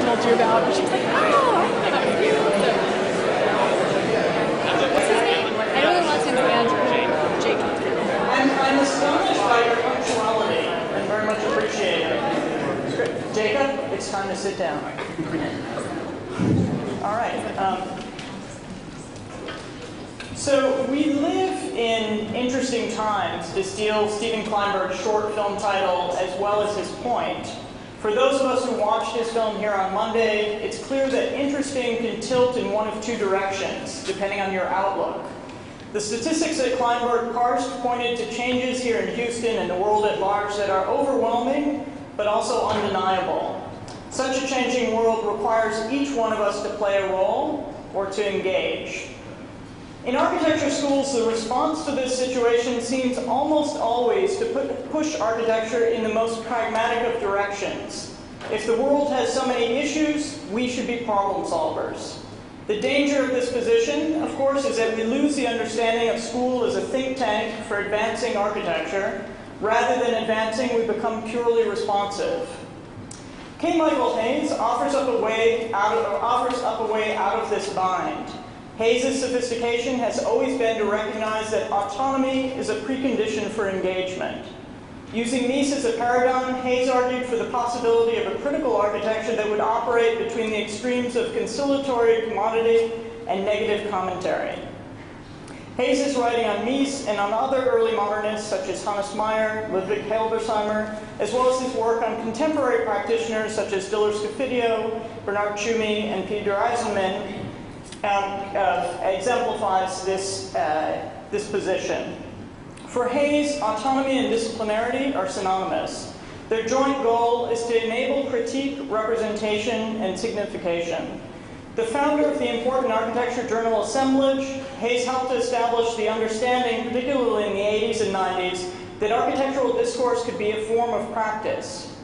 told you about. And she was like, oh, I think that was you. So, what's his name? I know the last name's Andrew. Jacob. I'm astonished by your punctuality and very much appreciate it. Jacob, it's time to sit down. All right. So we live in interesting times, to steal Steven Kleinberg's short film title as well as his point. For those of us who watched his film here on Monday, it's clear that interesting can tilt in one of two directions, depending on your outlook. The statistics that Kleinberg parsed pointed to changes here in Houston and the world at large that are overwhelming, but also undeniable. Such a changing world requires each one of us to play a role or to engage. In architecture schools, the response to this situation seems almost always to push architecture in the most pragmatic of directions. If the world has so many issues, we should be problem solvers. The danger of this position, of course, is that we lose the understanding of school as a think tank for advancing architecture. Rather than advancing, we become purely responsive. K. Michael Hayes offers up a way out of this bind. Hayes' sophistication has always been to recognize that autonomy is a precondition for engagement. Using Mies as a paradigm, Hayes argued for the possibility of a critical architecture that would operate between the extremes of conciliatory commodity and negative commentary. Hayes' writing on Mies and on other early modernists such as Hannes Meyer, Ludwig Hilbersheimer, as well as his work on contemporary practitioners such as Diller Scofidio, Bernard Tschumi, and Peter Eisenman, exemplifies this position. For Hayes, autonomy and disciplinarity are synonymous. Their joint goal is to enable critique, representation, and signification. The founder of the important architecture journal Assemblage, Hayes helped to establish the understanding, particularly in the 80s and 90s, that architectural discourse could be a form of practice.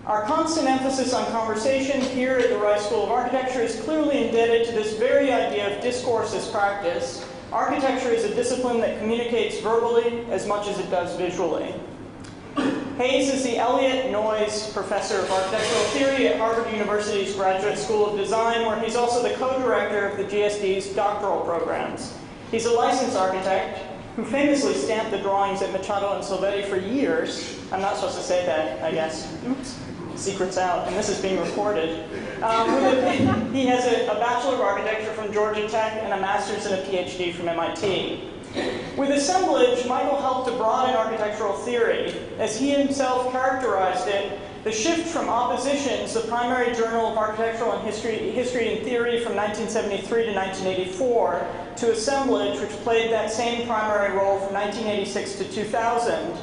Our constant emphasis on conversation here at the Rice School of Architecture is clearly indebted to this very idea of discourse as practice. Architecture is a discipline that communicates verbally as much as it does visually. Hayes is the Elliott Noyes Professor of Architectural Theory at Harvard University's Graduate School of Design, where he's also the co-director of the GSD's doctoral programs. He's a licensed architect who famously stamped the drawings at Machado and Silvetti for years. I'm not supposed to say that, I guess. Oops. Secret's out, and this is being recorded. He has a Bachelor of Architecture from Georgia Tech and a Master's and a PhD from MIT. With Assemblage, Michael helped to broaden architectural theory. As he himself characterized it, the shift from Oppositions, the primary journal of architectural and history and theory from 1973 to 1984, to Assemblage, which played that same primary role from 1986 to 2000.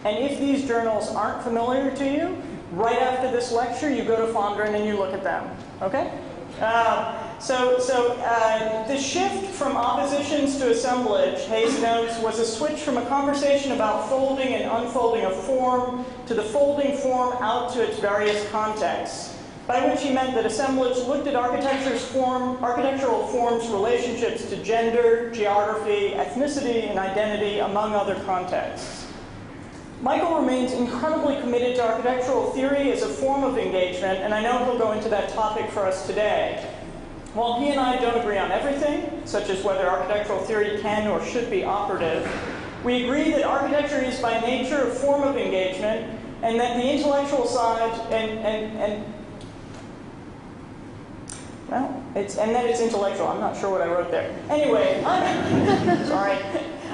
And if these journals aren't familiar to you, right after this lecture, you go to Fondren and you look at them, okay? The shift from Oppositions to Assemblage, Hayes notes, was a switch from a conversation about folding and unfolding of form to the folding form out to its various contexts, by which he meant that Assemblage looked at architectural form's relationships to gender, geography, ethnicity, and identity, among other contexts. Michael remains incredibly committed to architectural theory as a form of engagement, and I know he'll go into that topic for us today. While he and I don't agree on everything, such as whether architectural theory can or should be operative, we agree that architecture is by nature a form of engagement, and that the intellectual side, and that it's intellectual. I'm not sure what I wrote there. Anyway,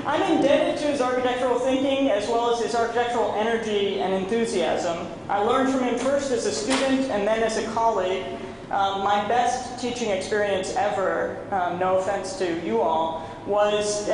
I'm indebted to his architectural thinking as well as his architectural energy and enthusiasm. I learned from him first as a student and then as a colleague. My best teaching experience ever, no offense to you all, was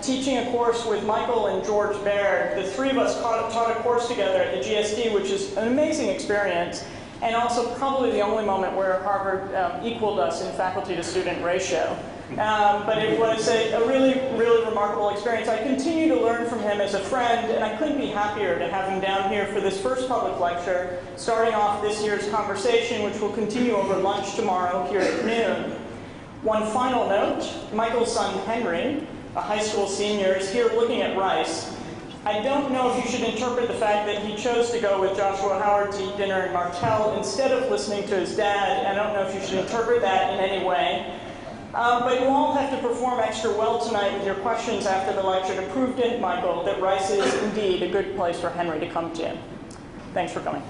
teaching a course with Michael and George Baird. The three of us taught a course together at the GSD, which is an amazing experience, and also probably the only moment where Harvard equaled us in faculty-to-student ratio. But it was a really, really remarkable experience. I continue to learn from him as a friend, and I couldn't be happier to have him down here for this first public lecture, starting off this year's conversation, which will continue over lunch tomorrow here at noon. One final note, Michael's son Henry, a high school senior, is here looking at Rice. I don't know if you should interpret the fact that he chose to go with Joshua Howard to eat dinner in Martell instead of listening to his dad. I don't know if you should interpret that in any way. But you all have to perform extra well tonight with your questions after the lecture to prove to Michael that Rice is indeed a good place for Henry to come to. Thanks for coming.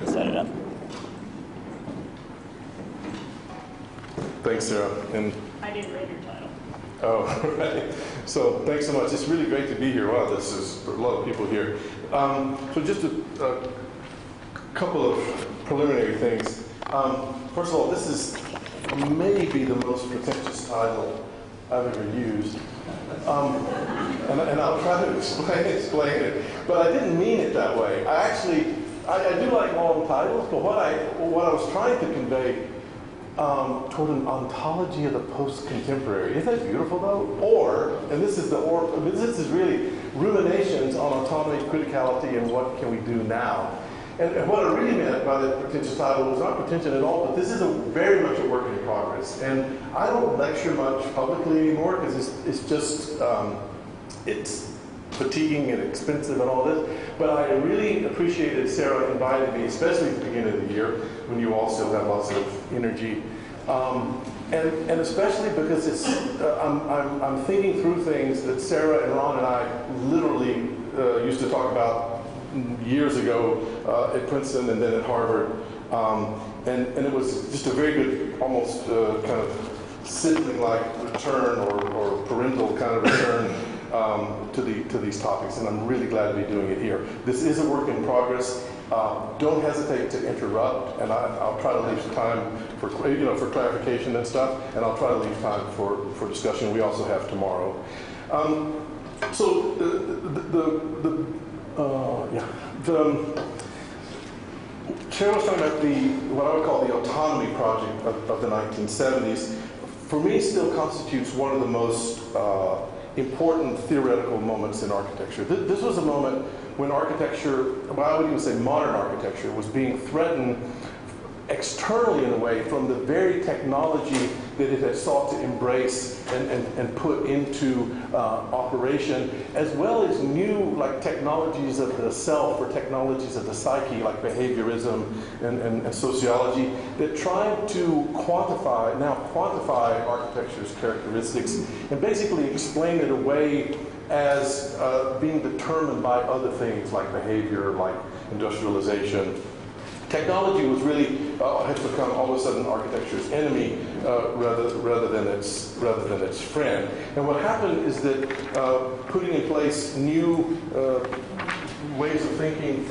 Set it up. Thanks, Sarah. And I didn't read your title. oh, right. So thanks so much. It's really great to be here. Wow, this is a lot of people here. So just a couple of preliminary things. First of all, this is maybe the most pretentious title I've ever used. And I'll try to explain it. But I didn't mean it that way. I do like long titles, but what I was trying to convey toward an ontology of the post-contemporary. Isn't that beautiful, though? This is really ruminations on autonomy, criticality, and what can we do now. And what I really meant by the pretentious title was not pretension at all, but this is very much a work in progress. And I don't lecture much publicly anymore because it's just, it's fatiguing and expensive and all this. But I really appreciated Sarah inviting me, especially at the beginning of the year when you all still have lots of energy. And especially because it's, I'm thinking through things that Sarah and Ron and I literally used to talk about years ago at Princeton and then at Harvard. And it was just a very good, almost kind of sibling-like return or parental kind of return to these topics, and I'm really glad to be doing it here. This is a work in progress. Don't hesitate to interrupt, and I'll try to leave some time for clarification and stuff, and I'll try to leave time for discussion. We also have tomorrow. So the Chair was talking about what I would call the Autonomy project of the 1970s. For me, still constitutes one of the most important theoretical moments in architecture. This was a moment when architecture, well, I would even say modern architecture, was being threatened externally in a way from the very technology that it had sought to embrace and put into operation, as well as new technologies of the self or technologies of the psyche, like behaviorism and sociology, that tried to quantify architecture's characteristics and basically explain it away as being determined by other things like behavior, like industrialization. Technology was really has become all of a sudden architecture's enemy rather than its friend. And what happened is that putting in place new ways of thinking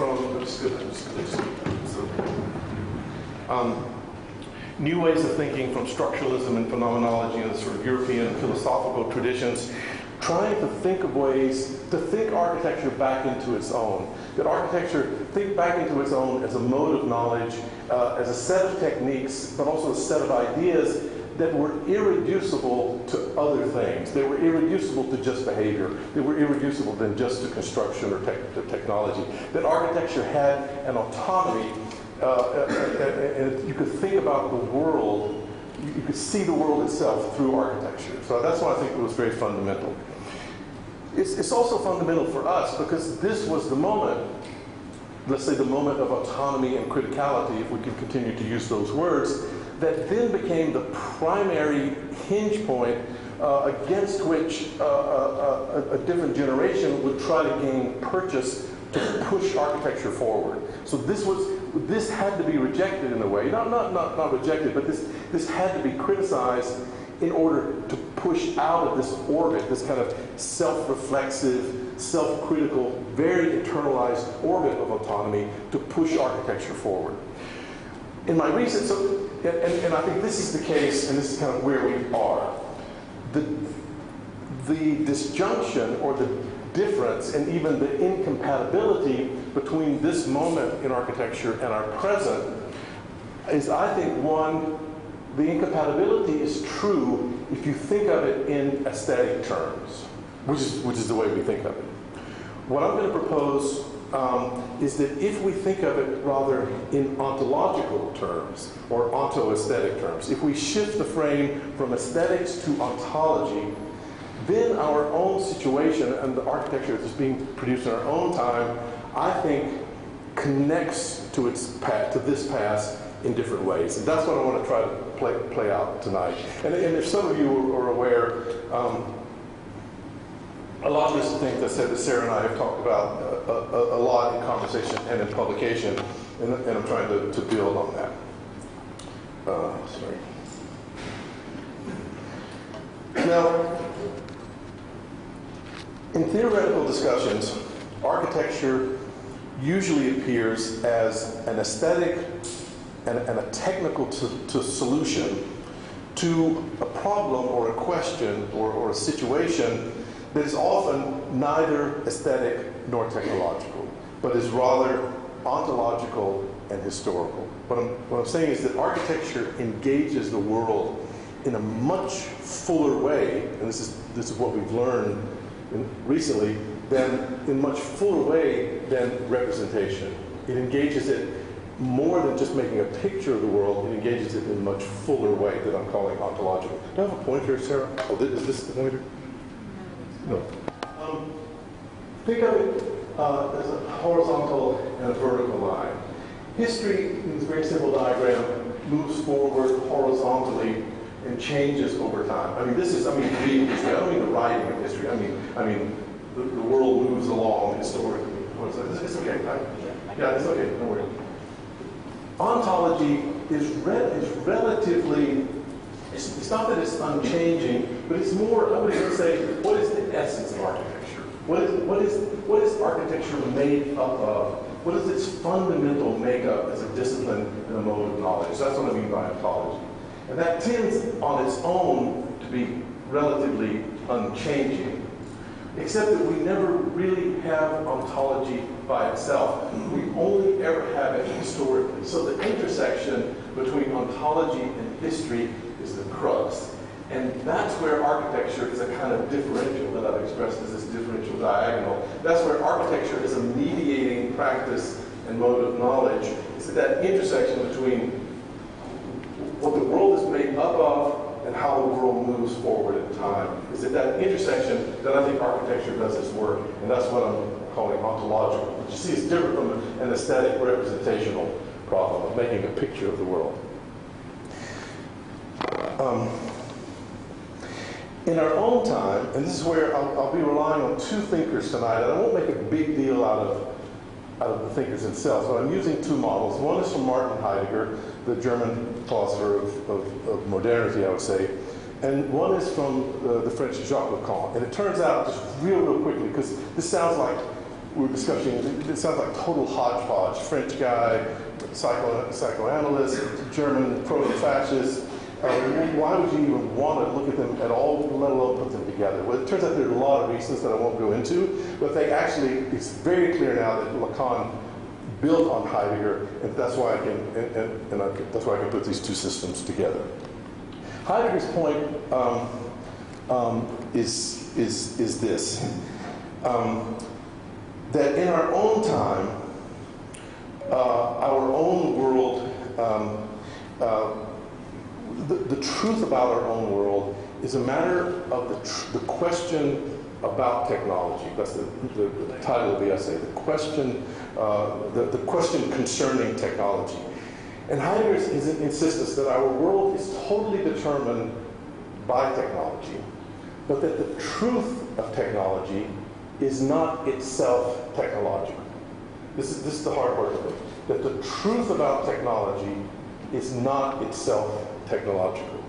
new ways of thinking from structuralism and phenomenology and the sort of European philosophical traditions, trying to think of ways to think architecture back into its own. That architecture think back into its own as a mode of knowledge, as a set of techniques, but also a set of ideas that were irreducible to other things. They were irreducible to just behavior. They were irreducible than just to construction or to technology. That architecture had an autonomy, and you could think about the world, you could see the world itself through architecture. So that's why I think it was very fundamental. It's also fundamental for us because this was the moment, let's say the moment of autonomy and criticality, if we can continue to use those words, that then became the primary hinge point against which a different generation would try to gain purchase to push architecture forward. So this had to be rejected in a way, not rejected, but this had to be criticized in order to push out of this orbit, this kind of self-reflexive, self-critical, very internalized orbit of autonomy to push architecture forward. In my research, and I think this is the case, and this is kind of where we are, the disjunction or the difference and even the incompatibility between this moment in architecture and our present is, I think, one, the incompatibility is true if you think of it in aesthetic terms, which is the way we think of it. What I'm going to propose is that if we think of it rather in ontological terms or onto-aesthetic terms, if we shift the frame from aesthetics to ontology, then our own situation and the architecture that's being produced in our own time, I think, connects to this past in different ways. And that's what I want to try to play out tonight. And if some of you are aware, a lot of these things that Sarah and I have talked about a lot in conversation and in publication, and I'm trying to build on that. Sorry. Now, in theoretical discussions, architecture usually appears as an aesthetic and a technical solution to a problem or a question or a situation that is often neither aesthetic nor technological, but is rather ontological and historical. What I'm saying is that architecture engages the world in a much fuller way, and this is what we've learned recently, in much fuller way than representation. It engages it more than just making a picture of the world. It engages it in a much fuller way that I'm calling ontological. Do I have a pointer, Sarah? Oh, is this the pointer? No. Think of it as a horizontal and a vertical line. History, in this very simple diagram, moves forward horizontally and changes over time. I mean, reading history. I don't mean the writing of history. I mean the world moves along historically. It's okay, right? Yeah, it's okay. Don't worry. Ontology is relatively. It's not that it's unchanging, but it's more. I would say, what is the essence of architecture? What is architecture made up of? What is its fundamental makeup as a discipline and a mode of knowledge? So that's what I mean by ontology. And that tends on its own to be relatively unchanging, except that we never really have ontology by itself. We only ever have it historically. So the intersection between ontology and history is the crux. And that's where architecture is a kind of differential that I've expressed as this differential diagonal. That's where architecture is a mediating practice and mode of knowledge. It's at that intersection between what the world is made up of and how the world moves forward in time. It's at that intersection that I think architecture does its work, and that's what I'm calling ontological. But you see, it's different from an aesthetic representational problem of making a picture of the world. In our own time, and this is where I'll be relying on two thinkers tonight, and I won't make a big deal out of the thinkers themselves, but I'm using two models. One is from Martin Heidegger, the German philosopher of modernity, I would say, and one is from the French Jacques Lacan. And it turns out, just real quickly, because this sounds like we're discussing, it sounds like total hodgepodge. French guy, psychoanalyst, German proto-fascist. Why would you even want to look at them at all, let alone put them together? Well, it turns out there are a lot of reasons that I won't go into, but it's very clear now that Lacan built on Heidegger, and that's why that's why I can put these two systems together. Heidegger's point is this: that in our own time, our own world. The truth about our own world is a matter of the question about technology. That's the title of the essay. The question concerning technology. And Heidegger's insistence that our world is totally determined by technology, but that the truth of technology is not itself technological. This is the hard part of it. That the truth about technology is not itself technological.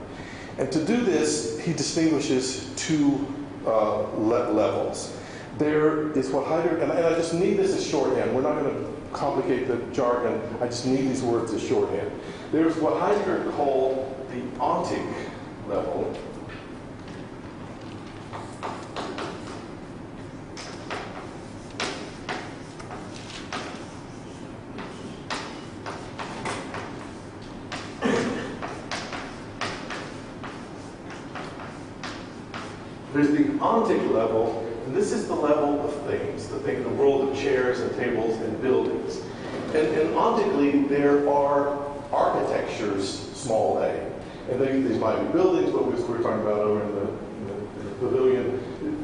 And to do this, he distinguishes two levels. There is what Heidegger, and I just need this as shorthand. We're not going to complicate the jargon. I just need these words as shorthand. There's what Heidegger called the ontic level. There's the ontic level, And this is the level of things, the world of chairs and tables and buildings. And optically, there are architectures, small a. And these might be buildings, but we're talking about over in the pavilion.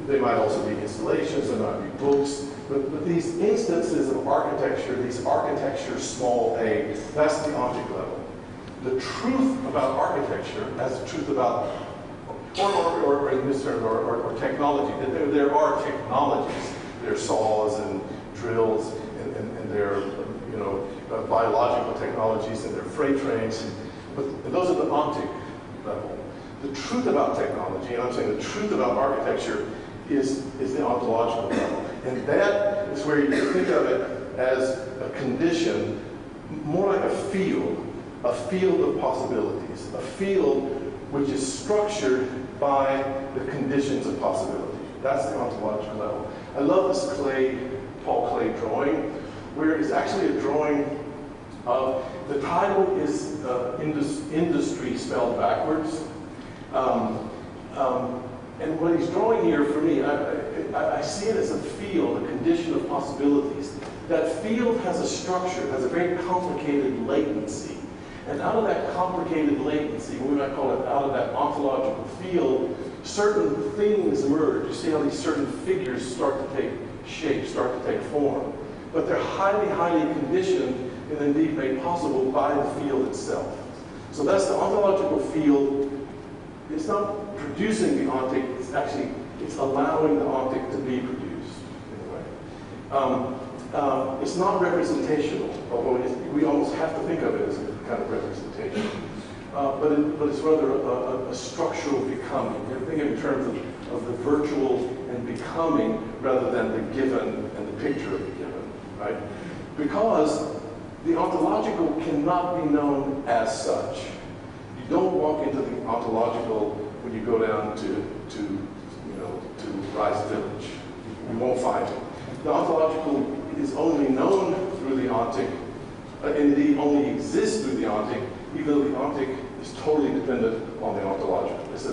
They might also be installations, they might be books. But these instances of architecture, these architectures, small a, that's the object level. The truth about architecture, as the truth about, or in this term, or technology, that there are technologies. There are saws and drills, and there are, biological technologies, and there are freight trains. But those are the optic level. The truth about technology, and I'm saying the truth about architecture, is the ontological level. And that is where you think of it as a condition, more like a field of possibilities, a field which is structured by the conditions of possibility. That's the ontological level. I love this Paul Klee drawing, where it's actually a drawing of, the title is industry spelled backwards. And what he's drawing here for me, I see it as a field, a condition of possibilities. That field has a structure, has a very complicated latency. And out of that complicated latency, we might call it out of that ontological field, certain things emerge. You see how these certain figures start to take shape, start to take form. But they're highly, highly conditioned and indeed made possible by the field itself. So that's the ontological field. It's not producing the ontic, it's allowing the ontic to be produced in a way. It's not representational, although we almost have to think of it as a kind of representation. But it's rather a structural becoming. You think in terms of the virtual and becoming rather than the given and the picture of the given, right? Because the ontological cannot be known as such. You don't walk into the ontological when you go down to Rice Village. You won't find it. The ontological is only known through the ontic, and indeed only exists through the ontic, even though the ontic is totally dependent on the ontological. It's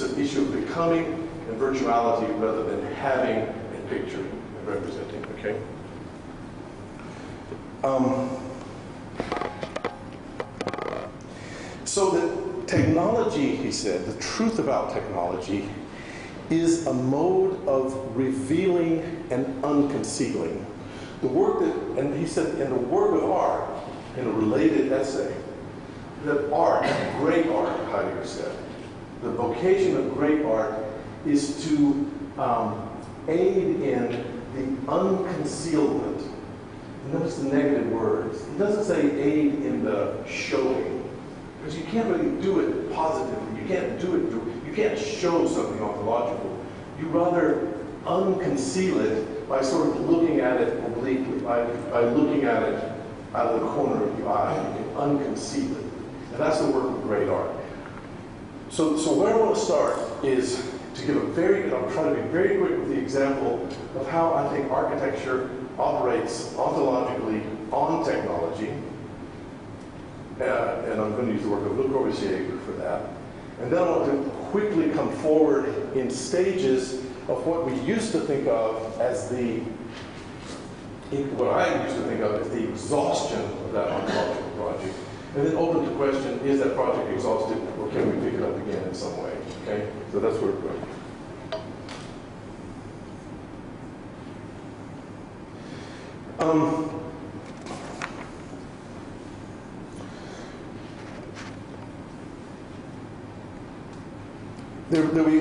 an issue of becoming and virtuality rather than having and picturing and representing, okay? So that technology, he said, the truth about technology is a mode of revealing and unconcealing. The work that, and he said, in the work of art, in a related essay, that art, great art, Heidegger said, the vocation of great art is to aid in the unconcealment. Notice the negative words. He doesn't say aid in the showing, because you can't really do it positively. You can't do it. You can't show something ontological. You rather unconceal it by sort of looking at it obliquely, by looking at it out of the corner of your eye. You can unconceal it, and that's the work of great art. So where I want to start is to give I'll try to be very quick with the example of how I think architecture operates ontologically on technology. And I'm going to use the work of Le Corbusier for that. And then I want to quickly come forward in stages of what we used to think of as what I used to think of as the exhaustion of that ontological project. And then open to the question, is that project exhausted, or can we pick it up again in some way? Okay? So that's where we're going.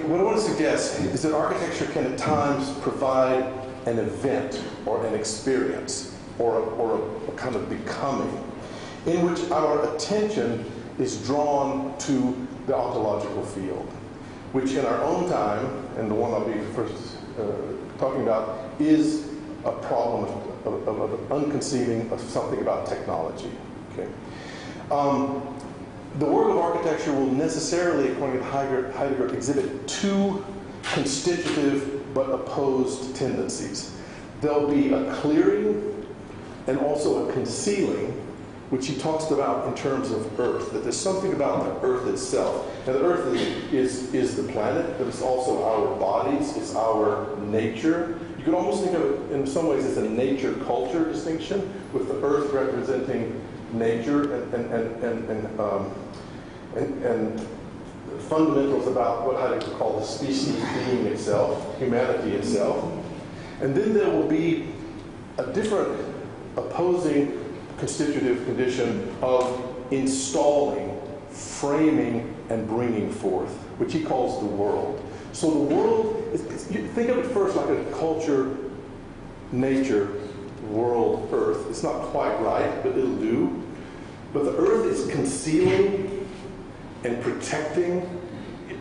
What I want to suggest is that architecture can at times provide an event or an experience or a kind of becoming in which our attention is drawn to the ontological field, which in our own time, and the one I'll be first talking about, is a problem of unconceiving of something about technology. Okay. The work of architecture will necessarily, according to Heidegger, exhibit two constitutive but opposed tendencies. There'll be a clearing and also a concealing which he talks about in terms of Earth, that there's something about the Earth itself. And the Earth is the planet, but it's also our bodies, it's our nature. You could almost think of it in some ways as a nature-culture distinction, with the Earth representing nature and fundamentals about what I call the species being itself, humanity itself. And then there will be a different opposing constitutive condition of installing, framing, and bringing forth, which he calls the world. So the world, you think of it first like a culture, nature, world, earth. It's not quite right, but it'll do. But the earth is concealing and protecting.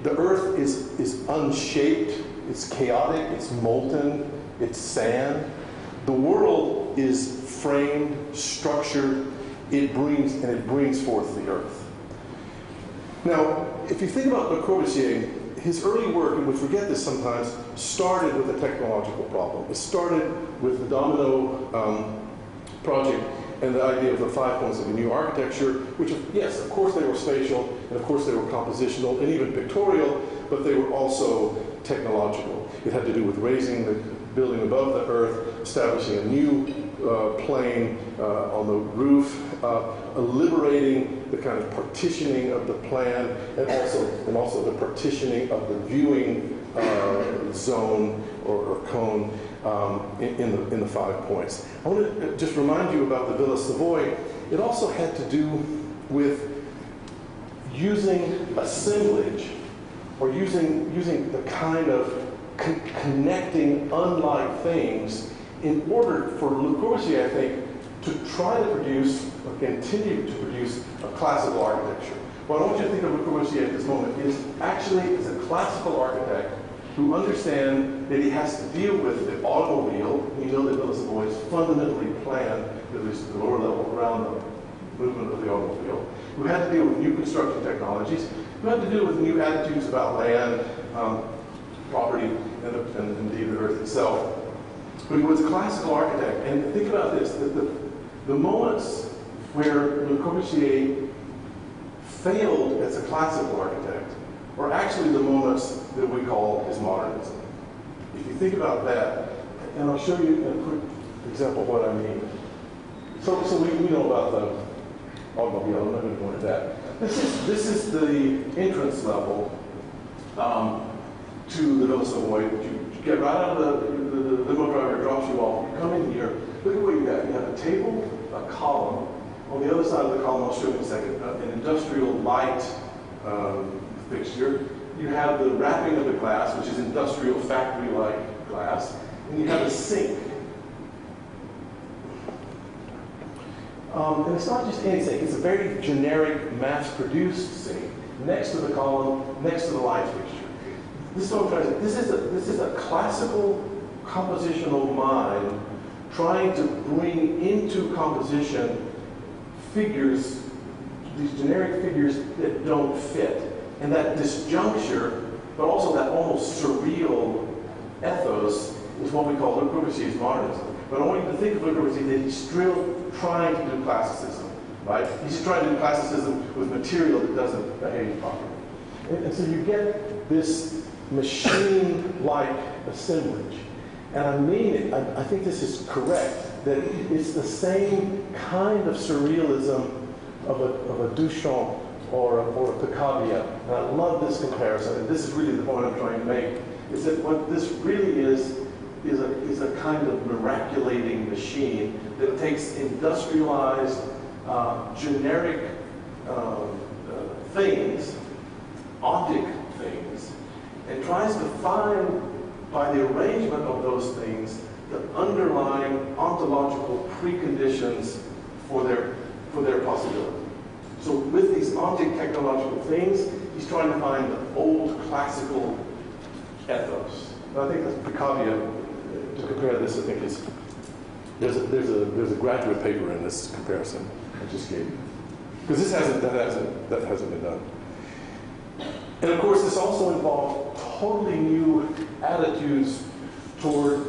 The earth is unshaped, it's chaotic, it's molten, it's sand. The world is framed, structured, it brings forth the earth. Now, if you think about Le Corbusier, his early work, and we forget this sometimes, started with a technological problem. It started with the Domino project and the idea of the 5 points of a new architecture, which, yes, of course they were spatial, and of course they were compositional, and even pictorial, but they were also technological. It had to do with raising the building above the earth, establishing a new plane on the roof, liberating the kind of partitioning of the plan, and also the partitioning of the viewing zone or cone in the 5 points. I want to just remind you about the Villa Savoy. It also had to do with using assemblage, or using the kind of connecting unlike things in order for Le Corbusier, I think, to try to produce or continue to produce a classical architecture. What I want you to think of Le Corbusier at this moment is actually as a classical architect who understands that he has to deal with the automobile. You know that Villa Savoy is fundamentally planned, at least at the lower level, around the movement of the automobile. Who had to deal with new construction technologies, who had to deal with new attitudes about land, property, and indeed the earth itself. But he was a classical architect. And think about this, that the moments where Le Corbusier failed as a classical architect are actually the moments that we call his modernism. If you think about that, and I'll show you in a quick example of what I mean. So we know about the automobile, I'm not going to go into that. This is the entrance level to the Villa Savoy. You get right out of the limo driver drops you off. You come in here, look at what you got. You have a table, a column. On the other side of the column, I'll show you in a second, an industrial light fixture. You have the wrapping of the glass, which is industrial factory-like glass. And you have a sink. And it's not just any sink, it's a very generic, mass-produced sink next to the column, next to the light fixture. This is what I'm trying to say. This is a classical compositional mind trying to bring into composition figures, these generic figures that don't fit. And that disjuncture, but also that almost surreal ethos, is what we call Le Corbusier's modernism. But I want you to think of Le Corbusier that he's still trying to do classicism, right? He's just trying to do classicism with material that doesn't behave properly. And so you get this machine-like assemblage. And I mean it, I think this is correct, that it's the same kind of surrealism of a Duchamp or a Picabia. And I love this comparison, and this is really the point I'm trying to make, is that what this really is a kind of miraculating machine that takes industrialized, generic things, object things, and tries to find, by the arrangement of those things, the underlying ontological preconditions for their possibility. So with these object technological things, he's trying to find the old classical ethos. And I think that's Picabia. To compare this, I think there's a graduate paper in this comparison I just gave you, because that hasn't been done. And of course, this also involved totally new attitudes toward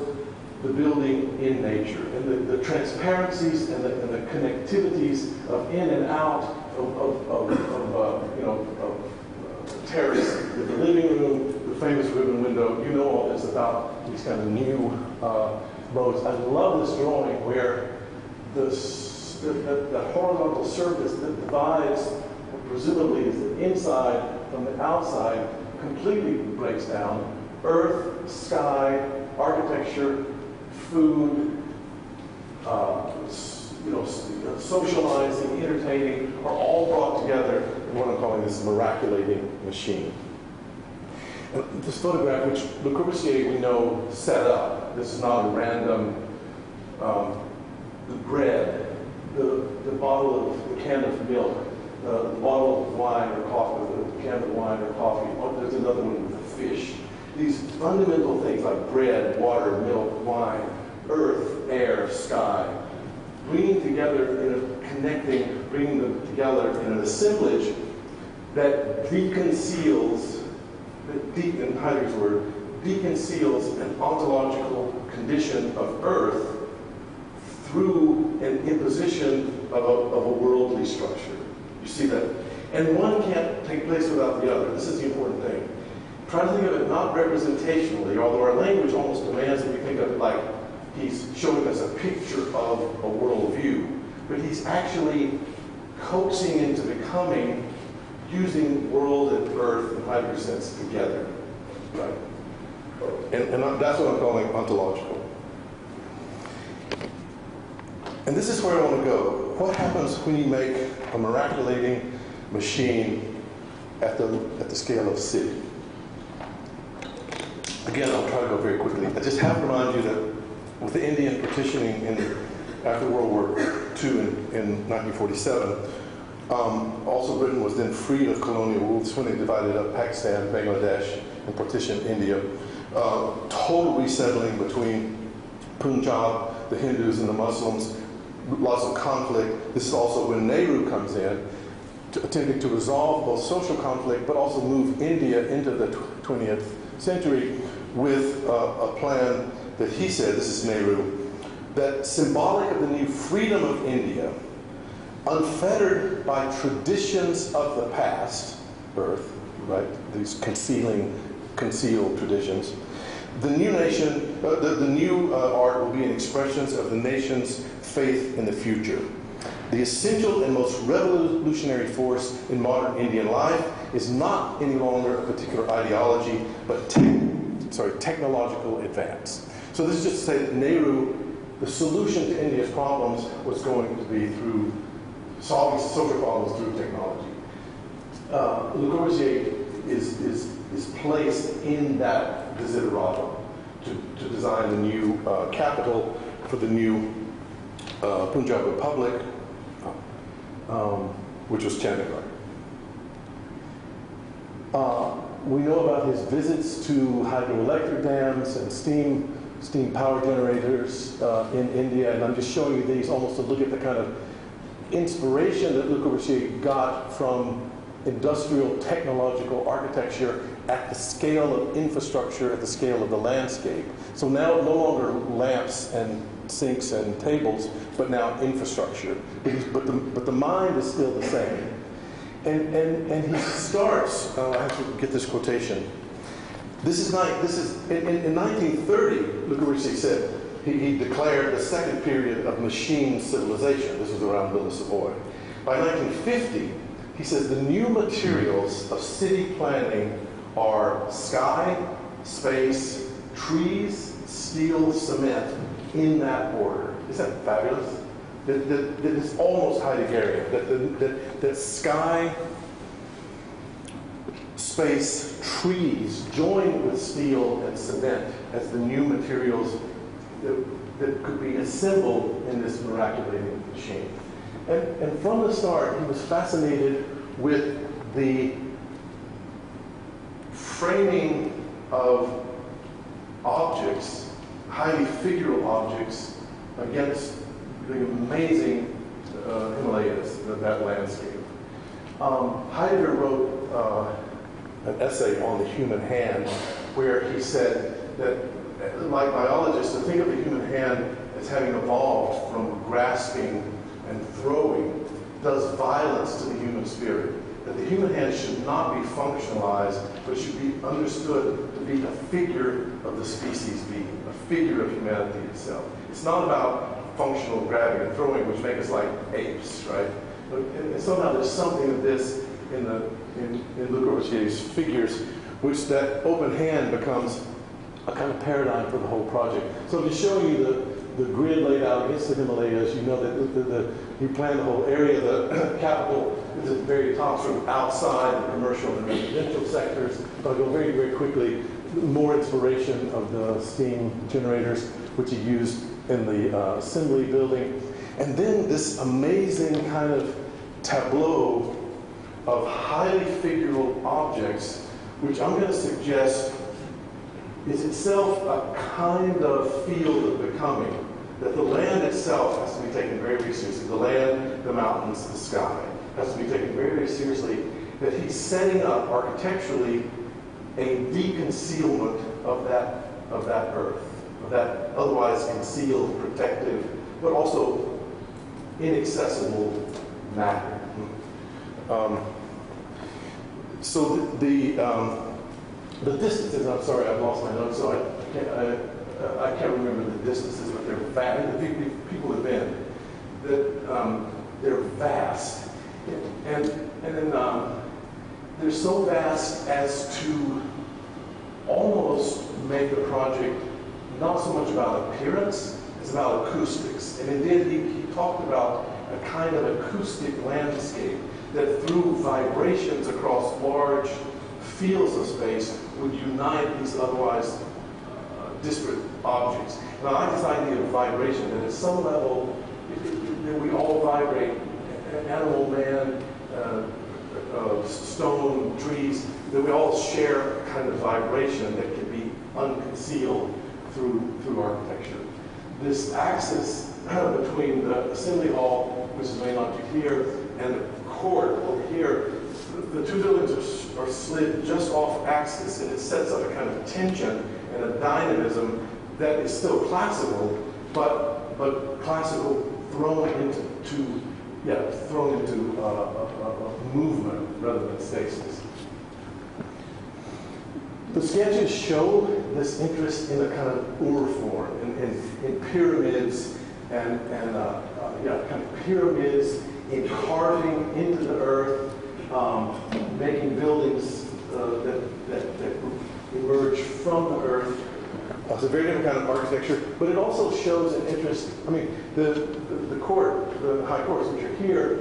the building in nature, and the transparencies and the connectivities of in and out of terrace, the living room, the famous ribbon window. You know all this about these kind of new modes. I love this drawing where the horizontal surface that divides what presumably is the inside from the outside completely breaks down. Earth, sky, architecture, food, socializing, entertaining, are all brought together in what I'm calling this miraculating machine. And this photograph, which Le Corbusier, we know, set up, this is not a random, the bread, the bottle of, the can of milk, the bottle of wine or coffee, the can of wine or coffee, there's another one with a fish. These fundamental things like bread, water, milk, wine, earth, air, sky, bringing them together in an assemblage that deconceals, in Heidegger's word, deconceals an ontological condition of earth through an imposition of a worldly structure. You see that? And one can't take place without the other. This is the important thing. Try to think of it not representationally, although our language almost demands that we think of it like he's showing us a picture of a worldview, but he's actually coaxing into becoming, using world and earth in Heidegger's sense together, right? And that's what I'm calling ontological. And this is where I want to go. What happens when you make a miraculating machine at the scale of city? Again, I'll try to go very quickly. I just have to remind you that with the Indian partitioning after World War II in 1947, also Britain was then freed of colonial rule. This is when they divided up Pakistan, Bangladesh, and partitioned India. Total resettling between Punjab, the Hindus, and the Muslims. Lots of conflict. This is also when Nehru comes in, attempting to resolve both social conflict, but also move India into the 20th century with a plan that he said, this is Nehru, that symbolic of the new freedom of India, unfettered by traditions of the past, birth, right? These concealed traditions. The new nation, the new art will be an expressions of the nation's faith in the future. The essential and most revolutionary force in modern Indian life is not any longer a particular ideology, but technological advance. So this is just to say that Nehru, the solution to India's problems was going to be through solving social problems through technology. Le Corbusier is placed in that desideratum to design the new capital for the new Punjab Republic, which was Chandigarh. We know about his visits to hydroelectric dams and steam power generators in India, and I'm just showing you these almost to look at the kind of inspiration that Le Corbusier got from industrial technological architecture at the scale of infrastructure, at the scale of the landscape. So now no longer lamps and sinks and tables, but now infrastructure. But the mind is still the same. And he starts, I have to get this quotation. In 1930, Le Corbusier said, he declared the second period of machine civilization. This was around Villa Savoy. By 1950, he says the new materials of city planning are sky, space, trees, steel, cement, in that order. Isn't that fabulous? That is almost Heideggerian. That sky, space, trees joined with steel and cement as the new materials that could be assembled in this miraculating machine. And from the start, he was fascinated with the framing of objects, highly figural objects, against the amazing Himalayas, that landscape. Heidegger wrote an essay on the human hand where he said that, like biology, psychologists to think of the human hand as having evolved from grasping and throwing does violence to the human spirit. That the human hand should not be functionalized, but should be understood to be a figure of the species being, a figure of humanity itself. It's not about functional grabbing and throwing, which make us like apes, right? And somehow there's something of this in Le Corbusier's figures, which that open hand becomes a kind of paradigm for the whole project. So I'm just showing you the grid laid out against the Himalayas. You know that he planned the whole area. The capital is at the very top, sort of outside the commercial and residential sectors. So I'll go very, very quickly. More inspiration of the steam generators, which he used in the assembly building. And then this amazing kind of tableau of highly figural objects, which I'm going to suggest is itself a kind of field of becoming, that the land itself has to be taken very, very seriously. The land, the mountains, the sky has to be taken very, very seriously, that he's setting up architecturally a deconcealment of that earth, of that otherwise concealed, protective, but also inaccessible matter. So the distances, I'm sorry, I've lost my notes, so I can't remember the distances, but they're vast. The people have been, that they're vast. And then they're so vast as to almost make the project not so much about appearance, it's about acoustics. And indeed, he talked about a kind of acoustic landscape that through vibrations across large fields of space would unite these otherwise disparate objects. And I like this idea of vibration, that at some level, that we all vibrate, animal, man, stone, trees, that we all share a kind of vibration that can be unconcealed through architecture. This axis between the assembly hall, which is the main object here, and the court over here, the two buildings are slid just off axis, and it sets up a kind of tension and a dynamism that is still classical, but classical thrown into a movement rather than stasis. The sketches show this interest in a kind of ur form, in pyramids and kind of pyramids, in carving into the earth, making buildings that emerge from the earth. It's a very different kind of architecture, but it also shows an interest. I mean, the court, the high courts, which are here,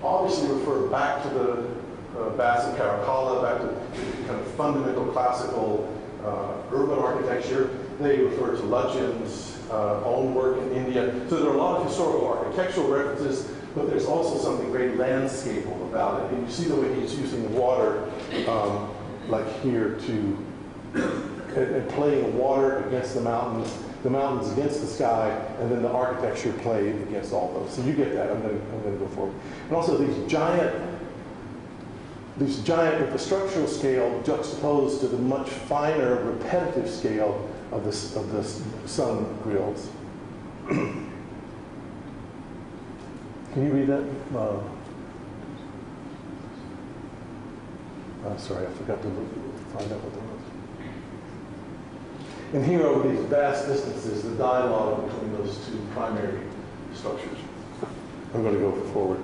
obviously refer back to the Baths of Caracalla, back to kind of fundamental classical urban architecture. They refer to Lutyens' own work in India. So there are a lot of historical architectural references, but there's also something very landscapal about it. And you see the way he's using water, like here, and playing water against the mountains against the sky, and then the architecture played against all those. So you get that. I'm going to go forward. And also these giant infrastructural scale juxtaposed to the much finer repetitive scale of the sun grills. Can you read that? Sorry, I forgot to find out what that was. And here over these vast distances, the dialogue between those two primary structures. I'm going to go forward.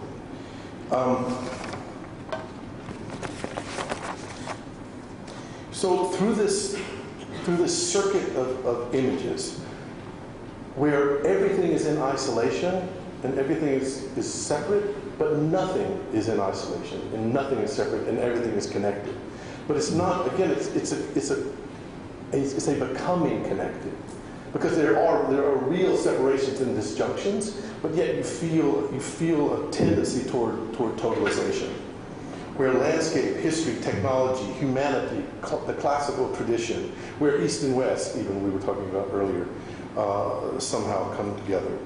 So through this circuit of images, where everything is in isolation and everything is separate, but nothing is in isolation and nothing is separate and everything is connected. But it's not. Again, it's a becoming connected, because there are real separations and disjunctions, but yet you feel a tendency toward totalization, where landscape, history, technology, humanity, the classical tradition, where East and West, even we were talking about earlier, somehow come together.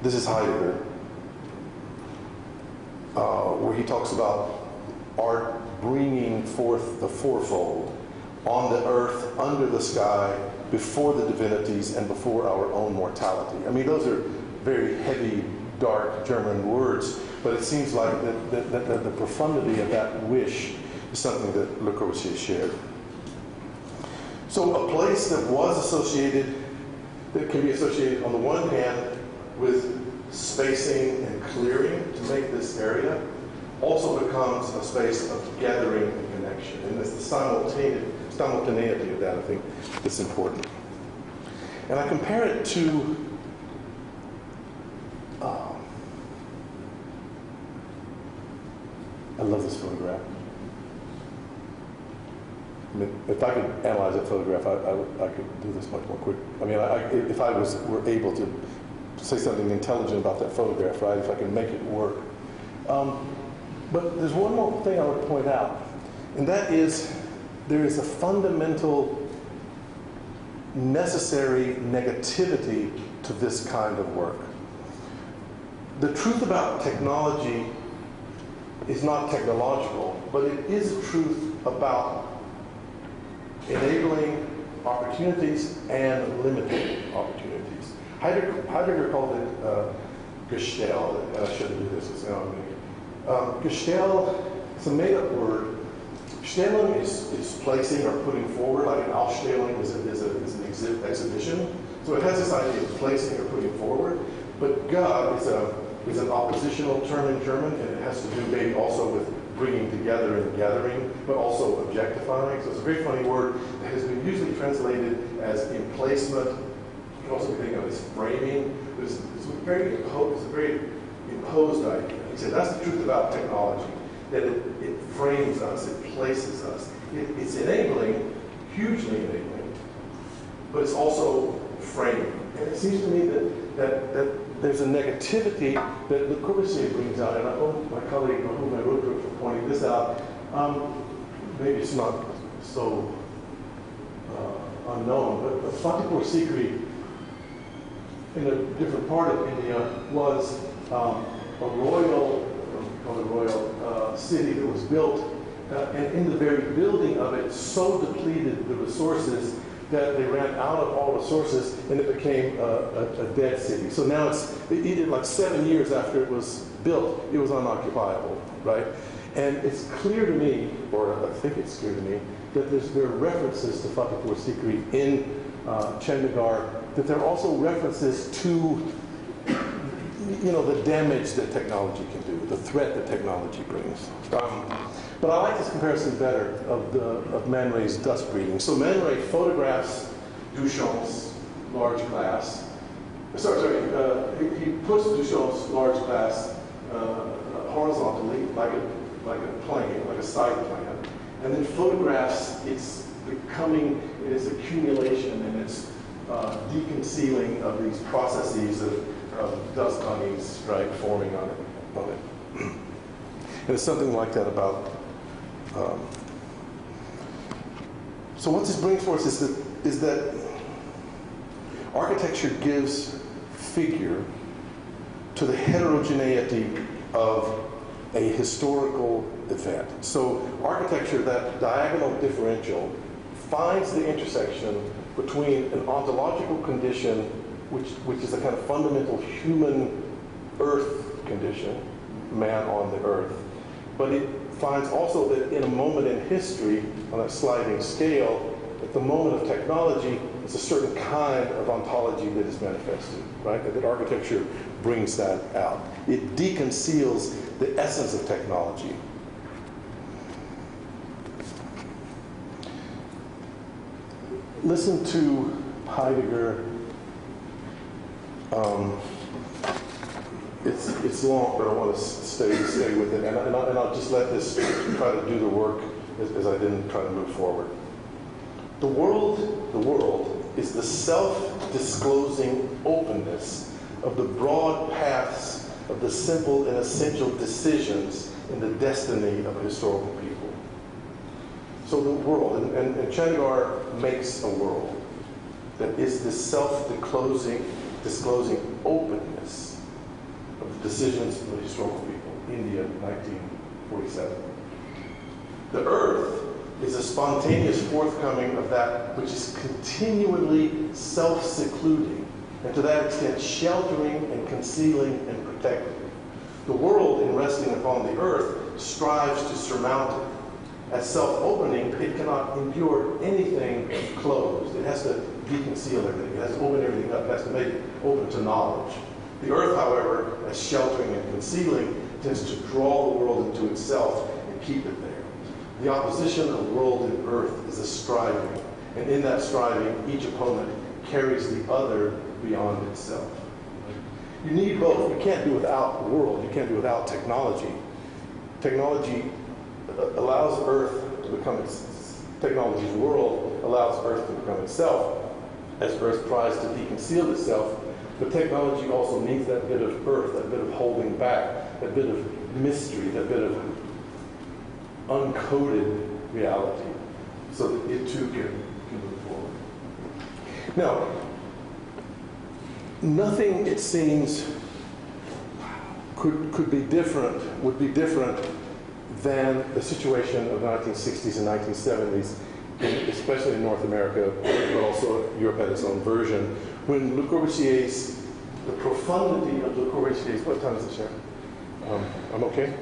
This is Heidegger, where he talks about art bringing forth the fourfold, on the earth, under the sky, before the divinities, and before our own mortality. I mean, those are very heavy, dark German words, but it seems like the profundity of that wish is something that Le Corbusier shared. So a place that was associated, that can be associated on the one hand with spacing and clearing to make this area, also becomes a space of gathering and connection. And it's the simultaneity of that, I think, that's important. And I compare it to I love this photograph. I mean, if I could analyze that photograph, I could do this much more quick. I mean, if I were able to say something intelligent about that photograph, right? If I can make it work. But there's one more thing I would point out, and that is there is a fundamental necessary negativity to this kind of work. The truth about technology is not technological, but it is a truth about enabling opportunities and limiting opportunities. Heidegger called it Gestell, and I shouldn't do this, it's now me. Gestell, it's a made-up word. Stellung is placing or putting forward, like an Ausstellung is an exhibition. So it has this idea of placing or putting forward. But God is an oppositional term in German, and it has to do maybe also with bringing together and gathering, but also objectifying. So it's a very funny word that has been usually translated as emplacement. You can also think of it as framing. But it's a very imposed idea. He said that's the truth about technology, that it frames us, it places us. It's enabling, hugely enabling, but it's also framing. And it seems to me that there's a negativity that Le Corbusier brings out, and I owe my colleague whom I wrote for pointing this out. Maybe it's not so unknown, but Fatehpur Sikri in a different part of India was a royal city that was built, and in the very building of it, so depleted the resources that they ran out of all resources, and it became a dead city. So now it like 7 years after it was built, it was unoccupiable, right? And it's clear to me, or I think it's clear to me, that there are references to Fatehpur Sikri in Chandigarh, that there are also references to the damage that technology can do, the threat that technology brings. But I like this comparison better of Man Ray's dust breeding. So Man Ray photographs Duchamp's large glass. He puts Duchamp's large glass horizontally, like a plane, like a side plan, and then photographs its becoming, its accumulation, and its deconcealing of these processes of dust bunnies, right, forming on it. And it's something like that about. So what this brings for us is that architecture gives figure to the heterogeneity of a historical event. So architecture, that diagonal differential, finds the intersection between an ontological condition, which is a kind of fundamental human earth condition, man on the earth, but it finds also that in a moment in history, on a sliding scale, at the moment of technology, it's a certain kind of ontology that is manifested, right? That architecture brings that out. It deconceals the essence of technology. Listen to Heidegger. It's long, but I want to stay with it, and I'll just let this try to do the work as I didn't try to move forward. The world is the self-disclosing openness of the broad paths of the simple and essential decisions in the destiny of a historical people. So the world, and Chandigarh makes a world that is this self-disclosing openness of the decisions of the historical people. India, 1947. The earth is a spontaneous forthcoming of that which is continually self-secluding, and to that extent sheltering and concealing and protecting. The world, in resting upon the earth, strives to surmount it. As self-opening, it cannot endure anything closed. It has to deconceal everything. It has to open everything up. It has to make it open to knowledge. The earth, however, as sheltering and concealing, tends to draw the world into itself and keep it there. The opposition of world and earth is a striving, and in that striving, each opponent carries the other beyond itself. You need both. You can't do without the world. You can't do without technology. Technology allows Earth to become technology's world allows Earth to become itself as Earth tries to deconceal itself. But technology also needs that bit of Earth, that bit of holding back, that bit of mystery, that bit of uncoded reality, so that it too can move forward. Now, nothing, it seems, would be different than the situation of the 1960s and 1970s, especially in North America, but also Europe had its own version, when Le Corbusier's, the profundity of Le Corbusier's, what time is it, Sharon? I'm okay?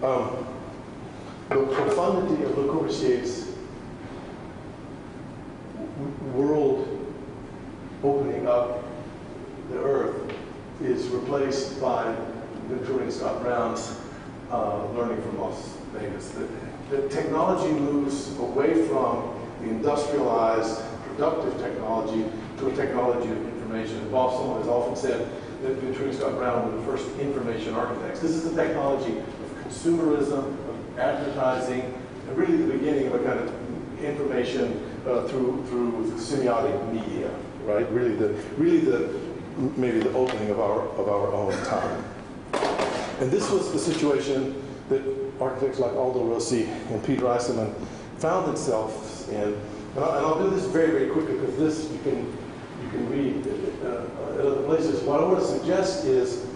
The profundity of Le Corbusier's world opening up the earth is replaced by Ventura and Scott Brown's learning from Las Vegas. The technology moves away from the industrialized, productive technology to a technology of information. Bob Sloan has often said that Ventura and Scott Brown were the first information architects. This is the technology of consumerism, of advertising, and really the beginning of a kind of information through semiotic media, right? Maybe the opening of our own time. And this was the situation that architects like Aldo Rossi and Peter Eisenman found themselves in. And I'll do this very, very quickly because this you can read at other places. What I want to suggest is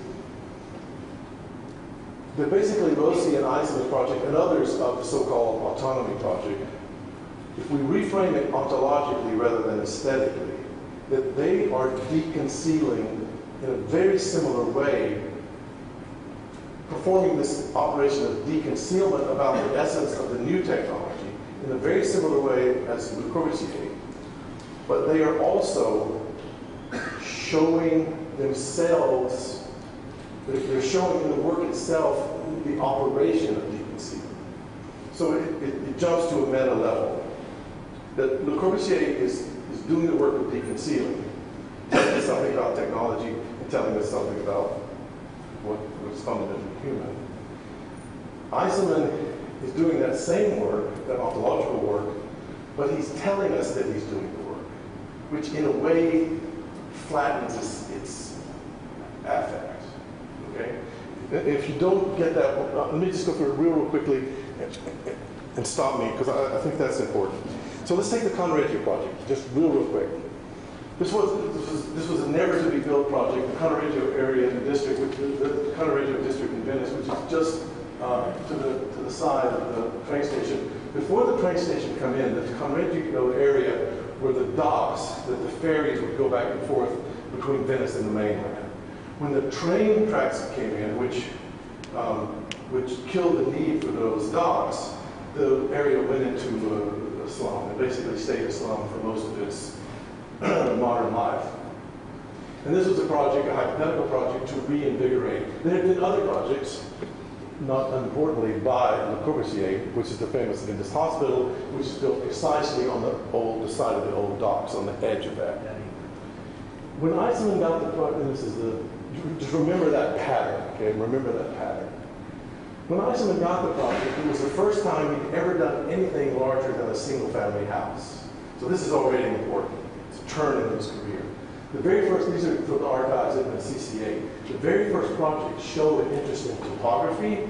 that basically Rossi and Eisenman's project and others of the so-called Autonomy project, if we reframe it ontologically rather than aesthetically, that they are deconcealing in a very similar way, performing this operation of deconcealment about the essence of the new technology in a very similar way as Le Corbusier. But they are also showing themselves, they're showing in the work itself the operation of deconcealment. So it jumps to a meta level. That Le Corbusier is doing the work of deconcealing, telling us something about technology and telling us something about what's fundamentally human. Eisenman is doing that same work, that ontological work, but he's telling us that he's doing the work, which in a way flattens its affect. Okay? If you don't get that, let me just go through it real quickly and stop me, because I think that's important. So let's take the Conreggio project, just real quick. This was a never-to-be-built project. The Conreggio area in the district, the Conreggio district in Venice, which is just to the side of the train station. Before the train station come in, the Conreggio area were the docks that the ferries would go back and forth between Venice and the mainland. When the train tracks came in, which killed the need for those docks, the area went into a slum. It basically stayed a slum for most of its modern life. And this was a project, a hypothetical project, to reinvigorate. There had been other projects, not unimportantly by Le Corbusier, which is the famous Venice Hospital, which is built precisely on the side of the old docks, on the edge of that. When Eisenman got the project, and this is just remember that pattern, okay? Remember that pattern. When Eisenman got the project, it was the first time he'd ever done anything larger than a single-family house. So this is already important. It's a turn in his career. The very first, these are from the archives in the CCA, the very first projects show an interest in topography,